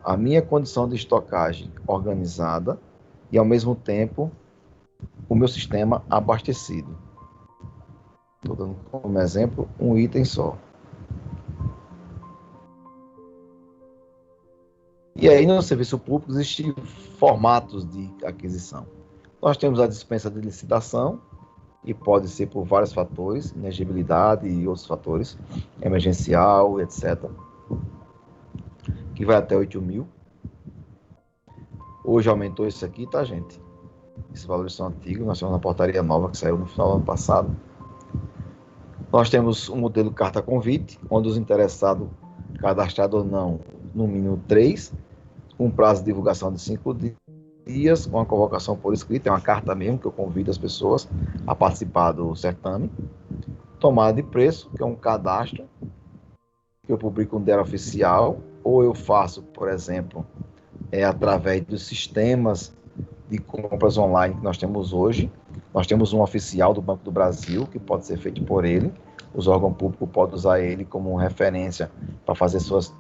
a minha condição de estocagem organizada e, ao mesmo tempo, o meu sistema abastecido? Estou dando como exemplo um item só. E aí, no serviço público, existem formatos de aquisição. Nós temos a dispensa de licitação, e pode ser por vários fatores, inegibilidade e outros fatores, emergencial, etc., que vai até 8 mil. Hoje aumentou isso aqui, tá, gente? Esses valores são antigos, nós temos uma portaria nova que saiu no final do ano passado. Nós temos o modelo carta-convite, onde os interessados, cadastrados ou não, no mínimo 3, com prazo de divulgação de 5 dias, com a convocação por escrito, é uma carta mesmo que eu convido as pessoas a participar do certame. Tomada de preço, que é um cadastro que eu publico no Diário Oficial, ou eu faço, por exemplo, através dos sistemas de compras online que nós temos hoje. Nós temos um oficial do Banco do Brasil, que pode ser feito por ele. Os órgãos públicos podem usar ele como referência para fazer suas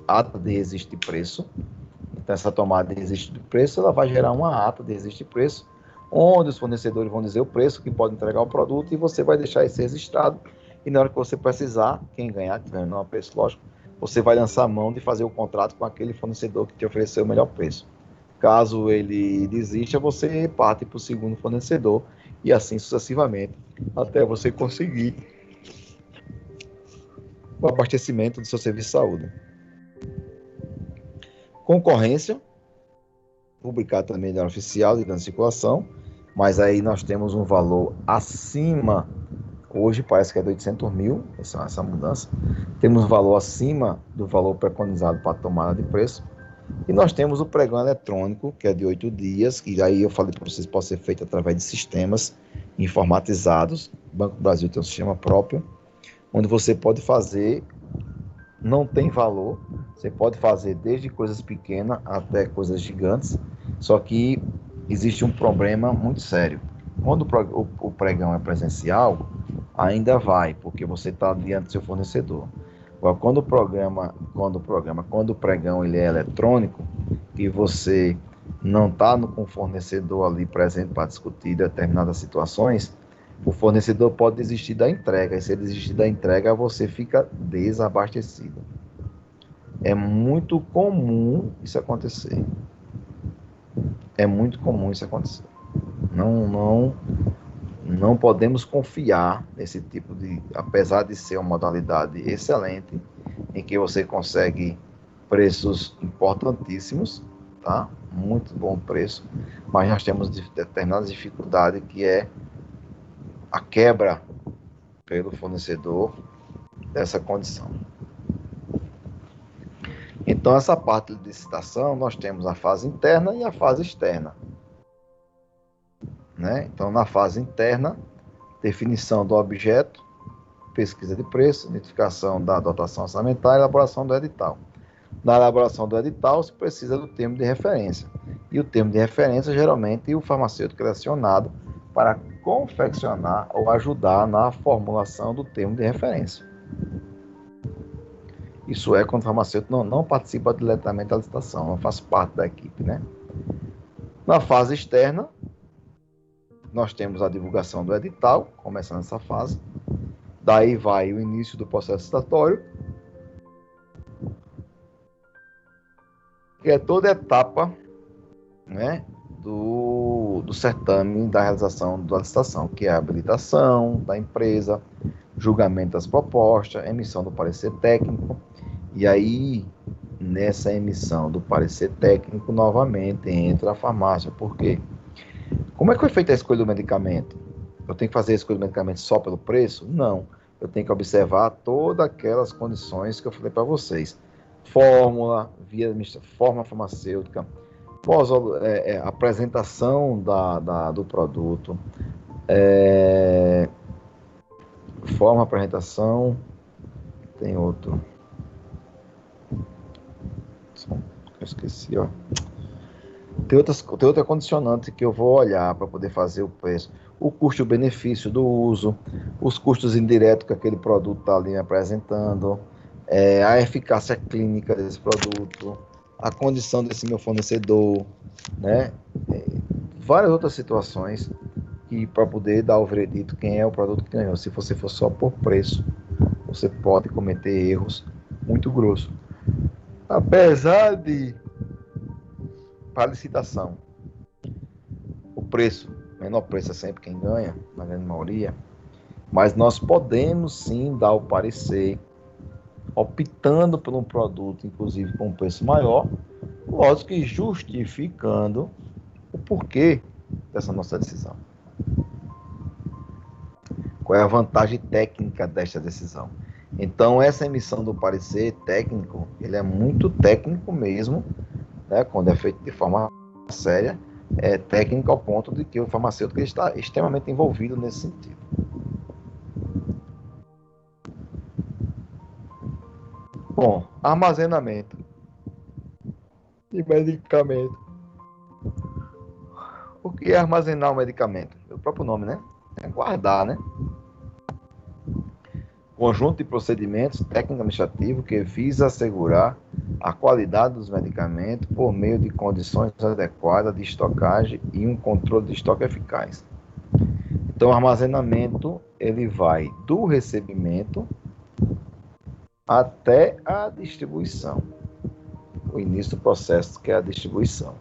atas de registro de preço. Então, essa tomada de registro de preço, ela vai gerar uma ata de registro de preço, onde os fornecedores vão dizer o preço que pode entregar o produto, e você vai deixar isso registrado, e na hora que você precisar, quem ganhar, que não é preço lógico, você vai lançar a mão de fazer o contrato com aquele fornecedor que te ofereceu o melhor preço. Caso ele desista, você parte para o segundo fornecedor, e assim sucessivamente, até você conseguir o abastecimento do seu serviço de saúde. Concorrência, publicado também no Diário Oficial de grande circulação, mas aí nós temos um valor acima, hoje parece que é de 800 mil, essa mudança, temos um valor acima do valor preconizado para a tomada de preço, e nós temos o pregão eletrônico, que é de 8 dias, que aí eu falei para vocês, pode ser feito através de sistemas informatizados. O Banco do Brasil tem um sistema próprio, onde você pode fazer, não tem valor, você pode fazer desde coisas pequenas até coisas gigantes, só que existe um problema muito sério. Quando o pregão é presencial, ainda vai, porque você está diante do seu fornecedor. Agora, quando o pregão ele é eletrônico, e você não está com o fornecedor ali presente para discutir determinadas situações, o fornecedor pode desistir da entrega, e se ele desistir da entrega, você fica desabastecido. É muito comum isso acontecer. É muito comum isso acontecer. Não podemos confiar nesse tipo de... Apesar de ser uma modalidade excelente, em que você consegue preços importantíssimos, tá? Muito bom preço, mas nós temos determinadas dificuldades, que é a quebra pelo fornecedor dessa condição. Então, essa parte de licitação, nós temos a fase interna e a fase externa, né? Então, na fase interna, definição do objeto, pesquisa de preço, identificação da dotação orçamentária e elaboração do edital. Na elaboração do edital, se precisa do termo de referência. E o termo de referência, geralmente, o farmacêutico é acionado para confeccionar ou ajudar na formulação do termo de referência. Isso é quando o farmacêutico não participa diretamente da licitação, não faz parte da equipe, né? Na fase externa, nós temos a divulgação do edital, começando essa fase. Daí vai o início do processo licitatório, que é toda a etapa, né, do certame da realização da licitação, que é a habilitação da empresa, julgamento das propostas, emissão do parecer técnico. E aí, nessa emissão do parecer técnico, novamente entra a farmácia. Por quê? Como é que foi feita a escolha do medicamento? Eu tenho que fazer a escolha do medicamento só pelo preço? Não. Eu tenho que observar todas aquelas condições que eu falei para vocês. Fórmula, forma farmacêutica, apresentação do produto, forma, apresentação, Tem outro. Eu esqueci, ó. Tem outra condicionante que eu vou olhar para poder fazer o preço. O custo-benefício do uso, os custos indiretos que aquele produto está ali me apresentando, a eficácia clínica desse produto, a condição desse meu fornecedor, né? Várias outras situações que para poder dar o veredito quem é o produto que ganhou. Se você for só por preço, você pode cometer erros muito grossos. Apesar de, para licitação, o preço, menor preço é sempre quem ganha, na grande maioria, mas nós podemos sim dar o parecer, optando por um produto, inclusive com um preço maior, lógico que justificando o porquê dessa nossa decisão. Qual é a vantagem técnica desta decisão? Então, essa emissão do parecer técnico, ele é muito técnico mesmo, né? Quando é feito de forma séria, é técnico ao ponto de que o farmacêutico está extremamente envolvido nesse sentido. Bom, armazenamento de medicamento. O que é armazenar o medicamento? É o próprio nome, né? É guardar, né? Conjunto de procedimentos técnico-administrativos que visa assegurar a qualidade dos medicamentos por meio de condições adequadas de estocagem e um controle de estoque eficaz. Então, o armazenamento, ele vai do recebimento até a distribuição. O início do processo, que é a distribuição.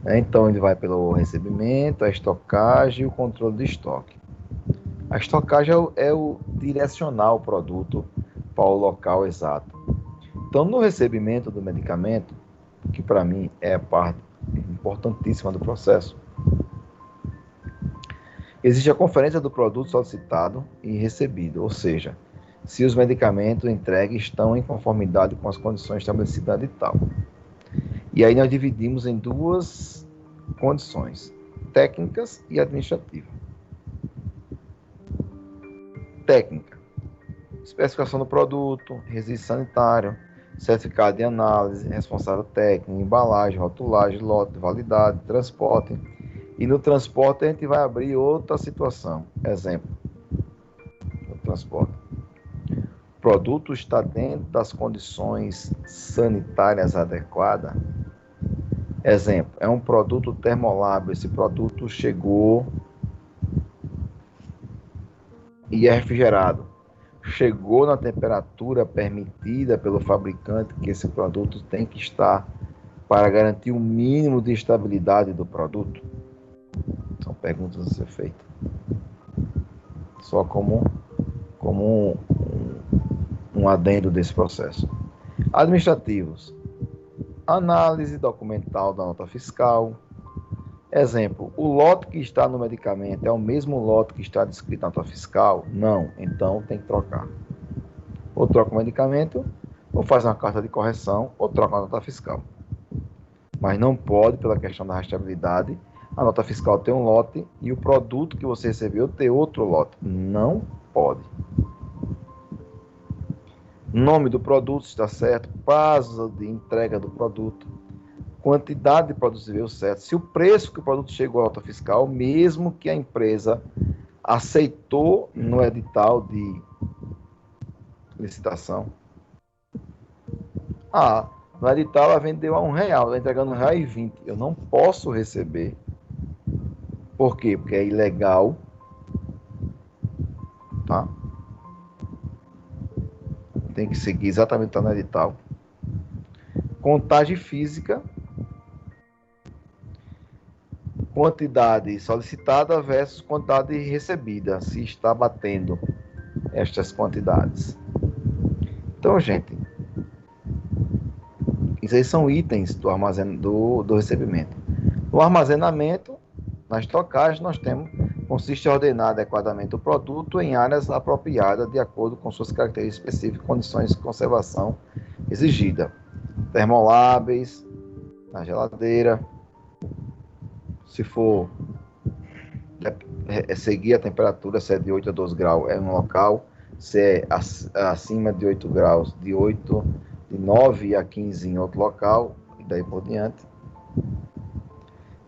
Então, ele vai pelo recebimento, a estocagem e o controle de estoque. A estocagem é o direcionar o produto para o local exato. Então, no recebimento do medicamento, que para mim é a parte importantíssima do processo, existe a conferência do produto solicitado e recebido, ou seja, se os medicamentos entregues estão em conformidade com as condições estabelecidas de tal. E aí nós dividimos em duas condições, técnicas e administrativas. Técnica: especificação do produto, registro sanitário, certificado de análise, responsável técnico, embalagem, rotulagem, lote, validade, transporte. E no transporte a gente vai abrir outra situação. Exemplo, no transporte. O produto está dentro das condições sanitárias adequadas. Exemplo, é um produto termolábil, esse produto chegou e é refrigerado. Chegou na temperatura permitida pelo fabricante que esse produto tem que estar para garantir o mínimo de estabilidade do produto? São perguntas a ser feitas. Só como um adendo desse processo. Administrativos: análise documental da nota fiscal. Exemplo, o lote que está no medicamento é o mesmo lote que está descrito na nota fiscal? Não, então tem que trocar. Ou troca o medicamento, ou faz uma carta de correção, ou troca a nota fiscal. Mas não pode, pela questão da rastreabilidade, a nota fiscal ter um lote e o produto que você recebeu ter outro lote. Não pode. Nome do produto está certo, prazo de entrega do produto, quantidade de produtos veio certo. Se o preço que o produto chegou à nota fiscal, mesmo que a empresa aceitou no edital de licitação. No edital ela vendeu a R$1, ela está entregando R$1,20. Eu não posso receber. Por quê? Porque é ilegal. Tá? Tem que seguir exatamente o que está no edital. Contagem física. Quantidade solicitada versus quantidade recebida, se está batendo estas quantidades. Então, gente, isso aí são itens do recebimento. No armazenamento, na estocagem, nós temos, consiste em ordenar adequadamente o produto em áreas apropriadas de acordo com suas características específicas e condições de conservação exigidas. Termoláveis, na geladeira. Se for seguir a temperatura, se é de 8 a 12 graus, é um local. se é acima de 8 graus, de 9 a 15 em outro local, e daí por diante.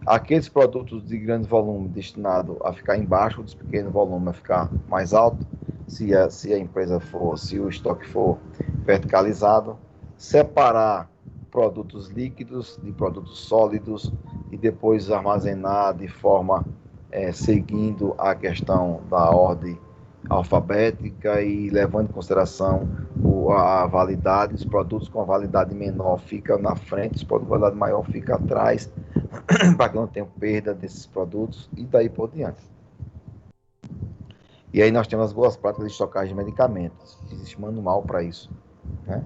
Aqueles produtos de grande volume destinados a ficar embaixo, dos pequenos volumes a ficar mais alto, se a empresa for, se o estoque for verticalizado, separar produtos líquidos de produtos sólidos e depois armazenar de forma seguindo a questão da ordem alfabética e levando em consideração a validade. Os produtos com a validade menor ficam na frente, os produtos com validade maior ficam atrás, para que não tenha perda desses produtos e daí por diante. E aí nós temos as boas práticas de estocagem de medicamentos. Existe manual para isso, né?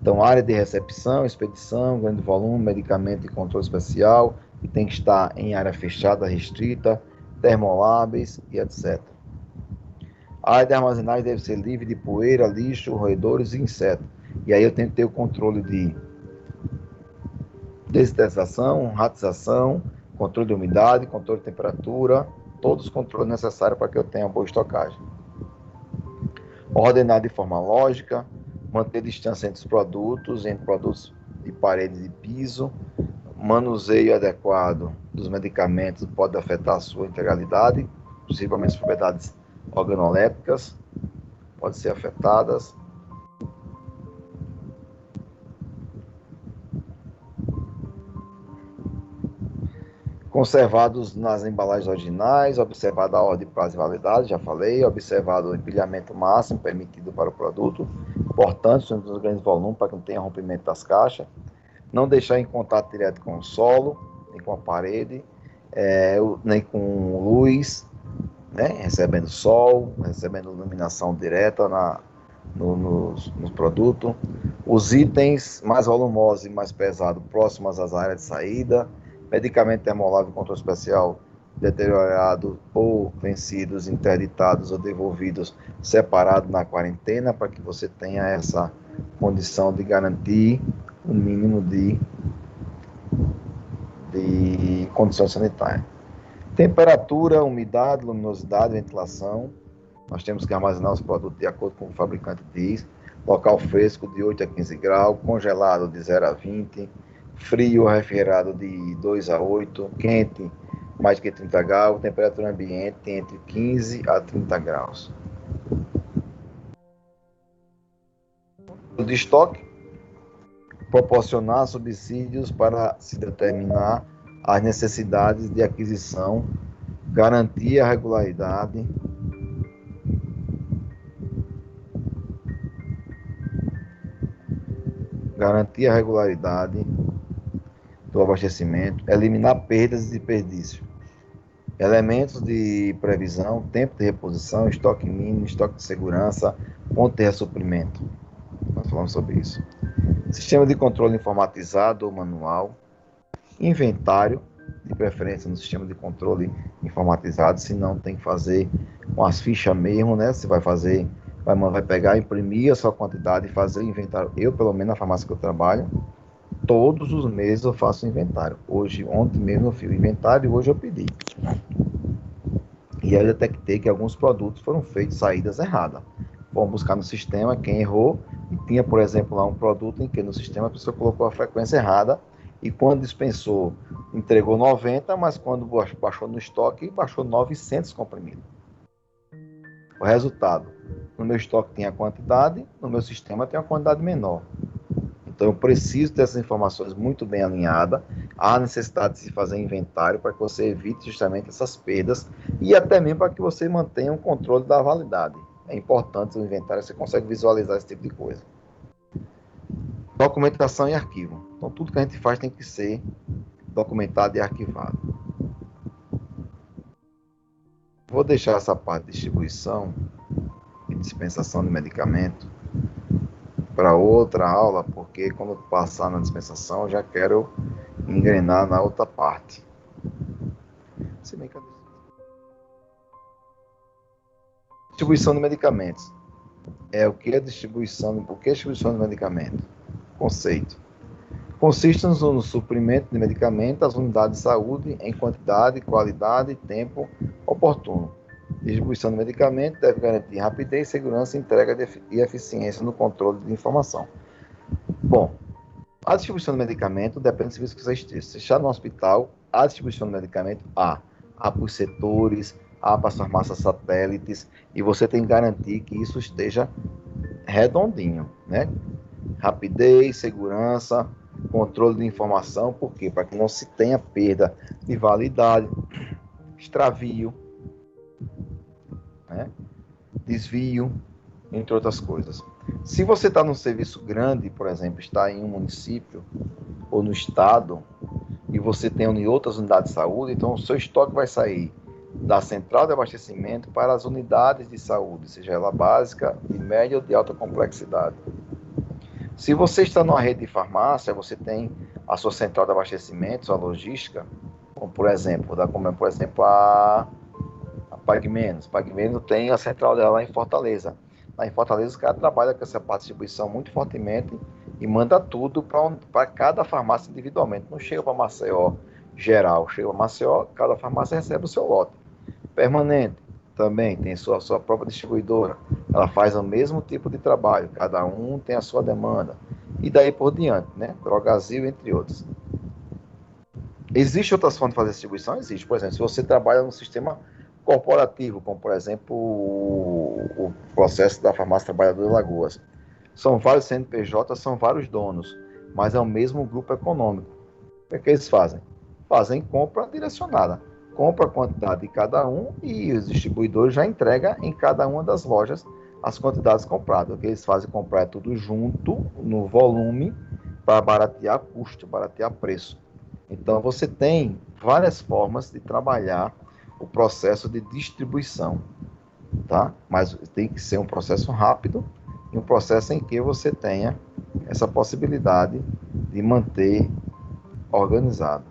Então, área de recepção, expedição, grande volume, medicamento e controle especial, que tem que estar em área fechada, restrita, termoláveis e etc. A área de armazenagem deve ser livre de poeira, lixo, roedores e insetos. E aí eu tenho que ter o controle de desinfestação, ratização, controle de umidade, controle de temperatura, todos os controles necessários para que eu tenha boa estocagem. Ordenar de forma lógica, manter distância entre os produtos de paredes e piso, manuseio adequado dos medicamentos pode afetar a sua integralidade, principalmente as propriedades organolépticas, podem ser afetadas. Conservados nas embalagens originais, observada a ordem, prazo e validade, já falei, observado o empilhamento máximo permitido para o produto, importante nos grandes volumes para que não tenha rompimento das caixas, não deixar em contato direto com o solo, nem com a parede, nem com luz, né? Recebendo sol, recebendo iluminação direta no produto. Os itens mais volumosos e mais pesados próximos às áreas de saída, medicamento termolável controle especial deteriorado ou vencidos, interditados ou devolvidos separados na quarentena, para que você tenha essa condição de garantir um mínimo de condição sanitária. Temperatura, umidade, luminosidade, ventilação. Nós temos que armazenar os produtos de acordo com o fabricante diz. Local fresco de 8 a 15 graus, congelado de 0 a 20, frio ou refrigerado de 2 a 8, quente mais que 30 graus, temperatura ambiente entre 15 a 30 graus. De estoque, proporcionar subsídios para se determinar as necessidades de aquisição, garantir a regularidade, do abastecimento, eliminar perdas e desperdício, elementos de previsão, tempo de reposição, estoque mínimo, estoque de segurança, ponto de ressuprimento. Nós falamos sobre isso. Sistema de controle informatizado ou manual, inventário, de preferência no sistema de controle informatizado, se não tem que fazer com as fichas mesmo, né? Você vai fazer, vai pegar, imprimir a sua quantidade e fazer o inventário. Eu, pelo menos na farmácia que eu trabalho, todos os meses eu faço inventário. Ontem mesmo eu fiz o inventário e hoje eu pedi. E aí eu detectei que alguns produtos foram feitos saídas erradas. Vamos buscar no sistema quem errou, e tinha, por exemplo, lá um produto em que no sistema a pessoa colocou a frequência errada, e quando dispensou, entregou 90, mas quando baixou no estoque, baixou 900 comprimidos. O resultado, no meu estoque tem a quantidade, no meu sistema tem uma quantidade menor. Então eu preciso dessas informações muito bem alinhadas. Há necessidade de se fazer inventário para que você evite justamente essas perdas e até mesmo para que você mantenha um controle da validade. É importante o inventário, você consegue visualizar esse tipo de coisa. Documentação e arquivo. Então tudo que a gente faz tem que ser documentado e arquivado. Vou deixar essa parte de distribuição e dispensação de medicamento para outra aula, porque quando eu passar na dispensação eu já quero engrenar na outra parte. Se bem que distribuição de medicamentos. O que é distribuição de medicamento? Conceito. Consiste no suprimento de medicamento às unidades de saúde em quantidade, qualidade e tempo oportuno, Distribuição do medicamento deve garantir rapidez, segurança, entrega e eficiência no controle de informação. Bom, a distribuição do medicamento depende do serviço que você esteja. Se está no hospital, a distribuição do medicamento há para os setores, há para as farmácias satélites, e você tem que garantir que isso esteja redondinho, né? Rapidez, segurança, controle de informação, por quê? Para que não se tenha perda de validade, extravio, né? Desvio, entre outras coisas. Se você está num serviço grande, por exemplo, está em um município ou no estado, e você tem em outras unidades de saúde, então o seu estoque vai sair da central de abastecimento para as unidades de saúde, seja ela básica, de média ou de alta complexidade. Se você está numa rede de farmácia, você tem a sua central de abastecimento, sua logística, como por exemplo, a Pague Menos. Pague Menos tem a central dela lá em Fortaleza. Lá em Fortaleza, os caras trabalham com essa parte de distribuição muito fortemente e manda tudo para cada farmácia individualmente. Não chega para Maceió geral, chega para Maceió, cada farmácia recebe o seu lote. Permanente também tem sua própria distribuidora. Ela faz o mesmo tipo de trabalho, cada um tem a sua demanda. E daí por diante, né? Drogazil, entre outros. Existe outras formas de fazer distribuição? Existe. Por exemplo, se você trabalha no sistema corporativo, como por exemplo o processo da Farmácia Trabalhadora de Alagoas. São vários CNPJ, são vários donos, mas é o mesmo grupo econômico. O que eles fazem? Fazem compra direcionada. Compra a quantidade de cada um e os distribuidores já entregam em cada uma das lojas as quantidades compradas. O que eles fazem? Comprar tudo junto, no volume, para baratear custo, baratear preço. Então, você tem várias formas de trabalhar o processo de distribuição, tá? Mas tem que ser um processo rápido e um processo em que você tenha essa possibilidade de manter organizado.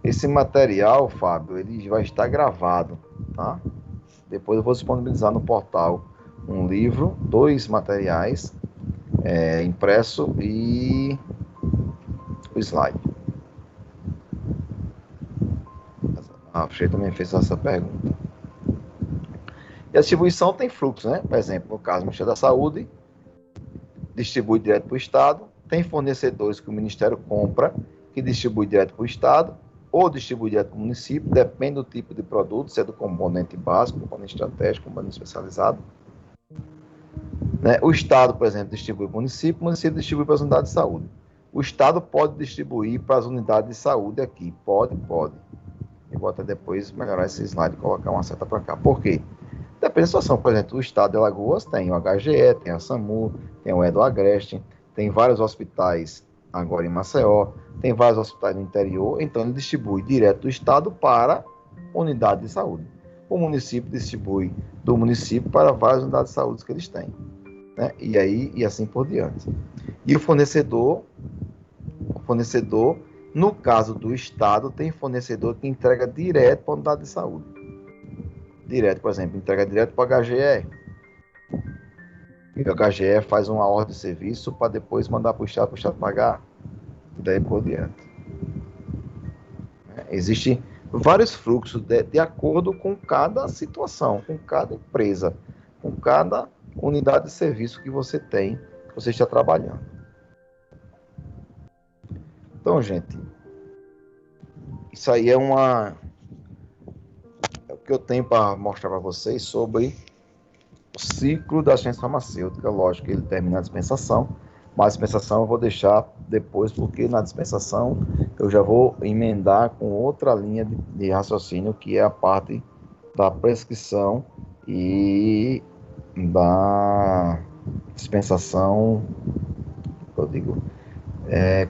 Esse material, Fábio, ele vai estar gravado, tá? Depois eu vou disponibilizar no portal um livro, 2 materiais, impresso e o slide. A Fê também fez essa pergunta. E a distribuição tem fluxo, né? Por exemplo, no caso do Ministério da Saúde, distribui direto para o Estado, tem fornecedores que o Ministério compra, que distribui direto para o Estado, ou distribui direto para o município, depende do tipo de produto, se é do componente básico, componente estratégico, componente especializado. Né? O Estado, por exemplo, distribui para o município distribui para as unidades de saúde. O Estado pode distribuir para as unidades de saúde aqui, pode. Eu vou até depois melhorar esse slide e colocar uma seta para cá. Por quê? Depende da situação. Por exemplo, o Estado de Alagoas tem o HGE, tem a SAMU, tem o Edo Agreste, tem vários hospitais agora em Maceió, tem vários hospitais no interior, então ele distribui direto do Estado para unidade de saúde. O município distribui do município para várias unidades de saúde que eles têm. Né? E assim por diante. E o fornecedor, no caso do Estado, tem fornecedor que entrega direto para a unidade de saúde. Direto, por exemplo, entrega direto para o HGE. E o HGE faz uma ordem de serviço para depois mandar para o Estado pagar. E daí por diante. Existem vários fluxos de acordo com cada situação, com cada empresa, com cada unidade de serviço que você tem, que você está trabalhando. Então, gente, isso aí é o que eu tenho para mostrar para vocês sobre o ciclo da ciência farmacêutica. Lógico que ele termina a dispensação, mas a dispensação eu vou deixar depois, porque na dispensação eu já vou emendar com outra linha de raciocínio, que é a parte da prescrição e da dispensação, eu digo,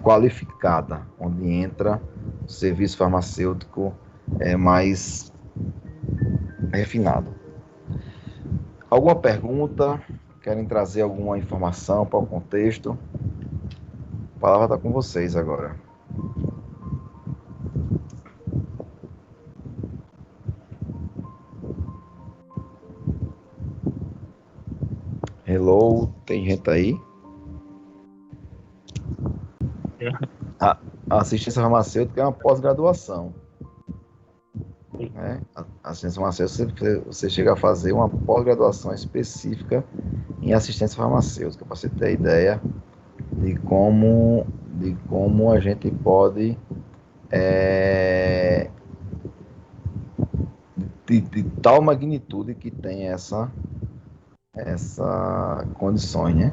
qualificada, onde entra o serviço farmacêutico mais refinado. Alguma pergunta? Querem trazer alguma informação para o contexto? A palavra está com vocês agora. Hello, tem gente aí? A assistência farmacêutica é uma pós-graduação. né? A ciência farmacêutica, você chega a fazer uma pós-graduação específica em assistência farmacêutica, para você ter ideia de como a gente pode de tal magnitude que tem essa condições, né?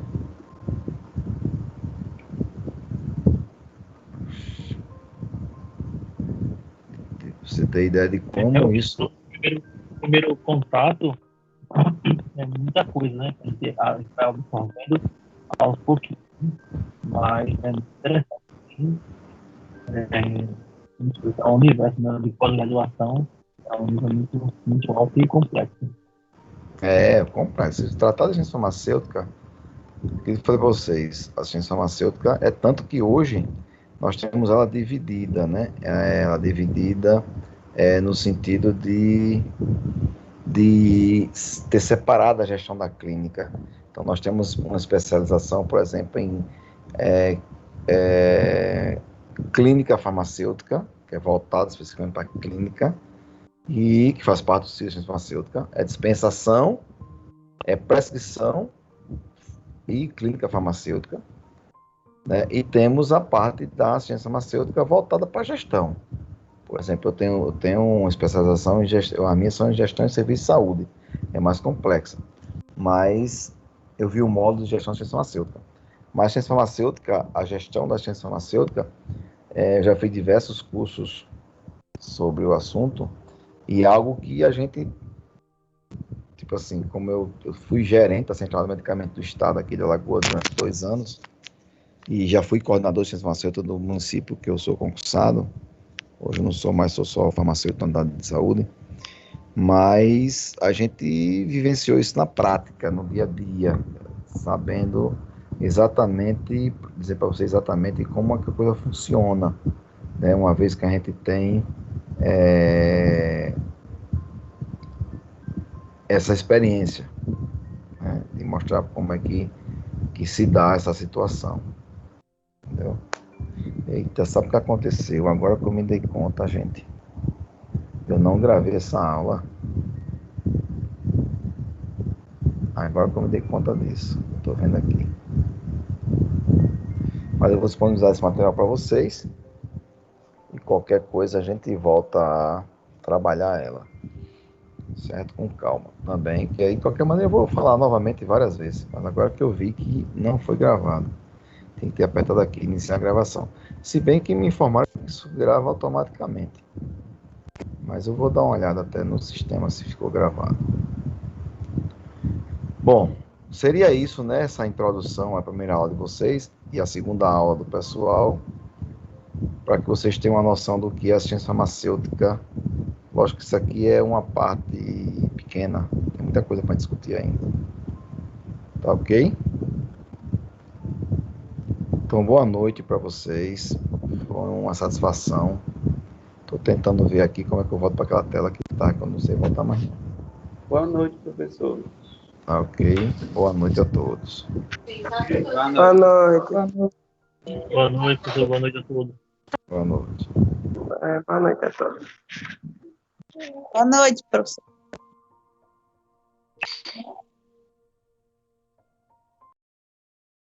Você ter ideia de como isso... O primeiro contato é muita coisa, né? A gente vai absorvendo aos pouquinhos, mas é interessante. O universo, né, de pós-graduação é um nível muito, muito alto e complexo. É complexo. Se tratar de ciência farmacêutica, o que eu falei para vocês, a ciência farmacêutica é tanto que hoje nós temos ela dividida, né? Ela dividida no sentido de ter separado a gestão da clínica. Então, nós temos uma especialização, por exemplo, em clínica farmacêutica, que é voltada especificamente para a clínica, e que faz parte do ciclo de ciência farmacêutica, é dispensação, é prescrição e clínica farmacêutica, né? E temos a parte da ciência farmacêutica voltada para a gestão. Por exemplo, eu tenho uma especialização em gestão, a minha são em gestão de serviço de saúde, é mais complexa, mas eu vi o módulo de gestão de ciência farmacêutica. Mas a ciência farmacêutica, a gestão da ciência farmacêutica, eu já fiz diversos cursos sobre o assunto, e algo que a gente, tipo assim, como eu fui gerente da Central de Medicamento do Estado aqui de Alagoas durante 2 anos, e já fui coordenador de ciência farmacêutica do município que eu sou concursado. Hoje eu não sou mais, sou só farmacêutico na unidade de saúde, mas a gente vivenciou isso na prática, no dia a dia, sabendo exatamente, dizer para você exatamente como a coisa funciona, né? Uma vez que a gente tem essa experiência, né? De mostrar como é que se dá essa situação, entendeu? Eita, sabe o que aconteceu? Agora que eu me dei conta, gente. Eu não gravei essa aula. Agora que eu me dei conta disso. Estou vendo aqui. Mas eu vou disponibilizar esse material para vocês. E qualquer coisa a gente volta a trabalhar ela. Certo? Com calma também. Que aí, de qualquer maneira, eu vou falar novamente várias vezes. Mas agora que eu vi que não foi gravado. Tem que ter apertado aqui, iniciar a gravação. Se bem que me informaram que isso grava automaticamente. Mas eu vou dar uma olhada até no sistema se ficou gravado. Bom, seria isso, né? Essa introdução à primeira aula de vocês e a segunda aula do pessoal, para que vocês tenham uma noção do que é a ciência farmacêutica. Lógico que isso aqui é uma parte pequena, tem muita coisa para discutir ainda. Tá ok? Então, boa noite para vocês. Foi uma satisfação. Estou tentando ver aqui como é que eu volto para aquela tela que está, que eu não sei voltar mais. Boa noite, professor. Tá ok. Boa noite a todos. Boa noite. Boa noite, professor. Boa noite a todos. Boa noite. Boa noite a todos. Boa noite, professor.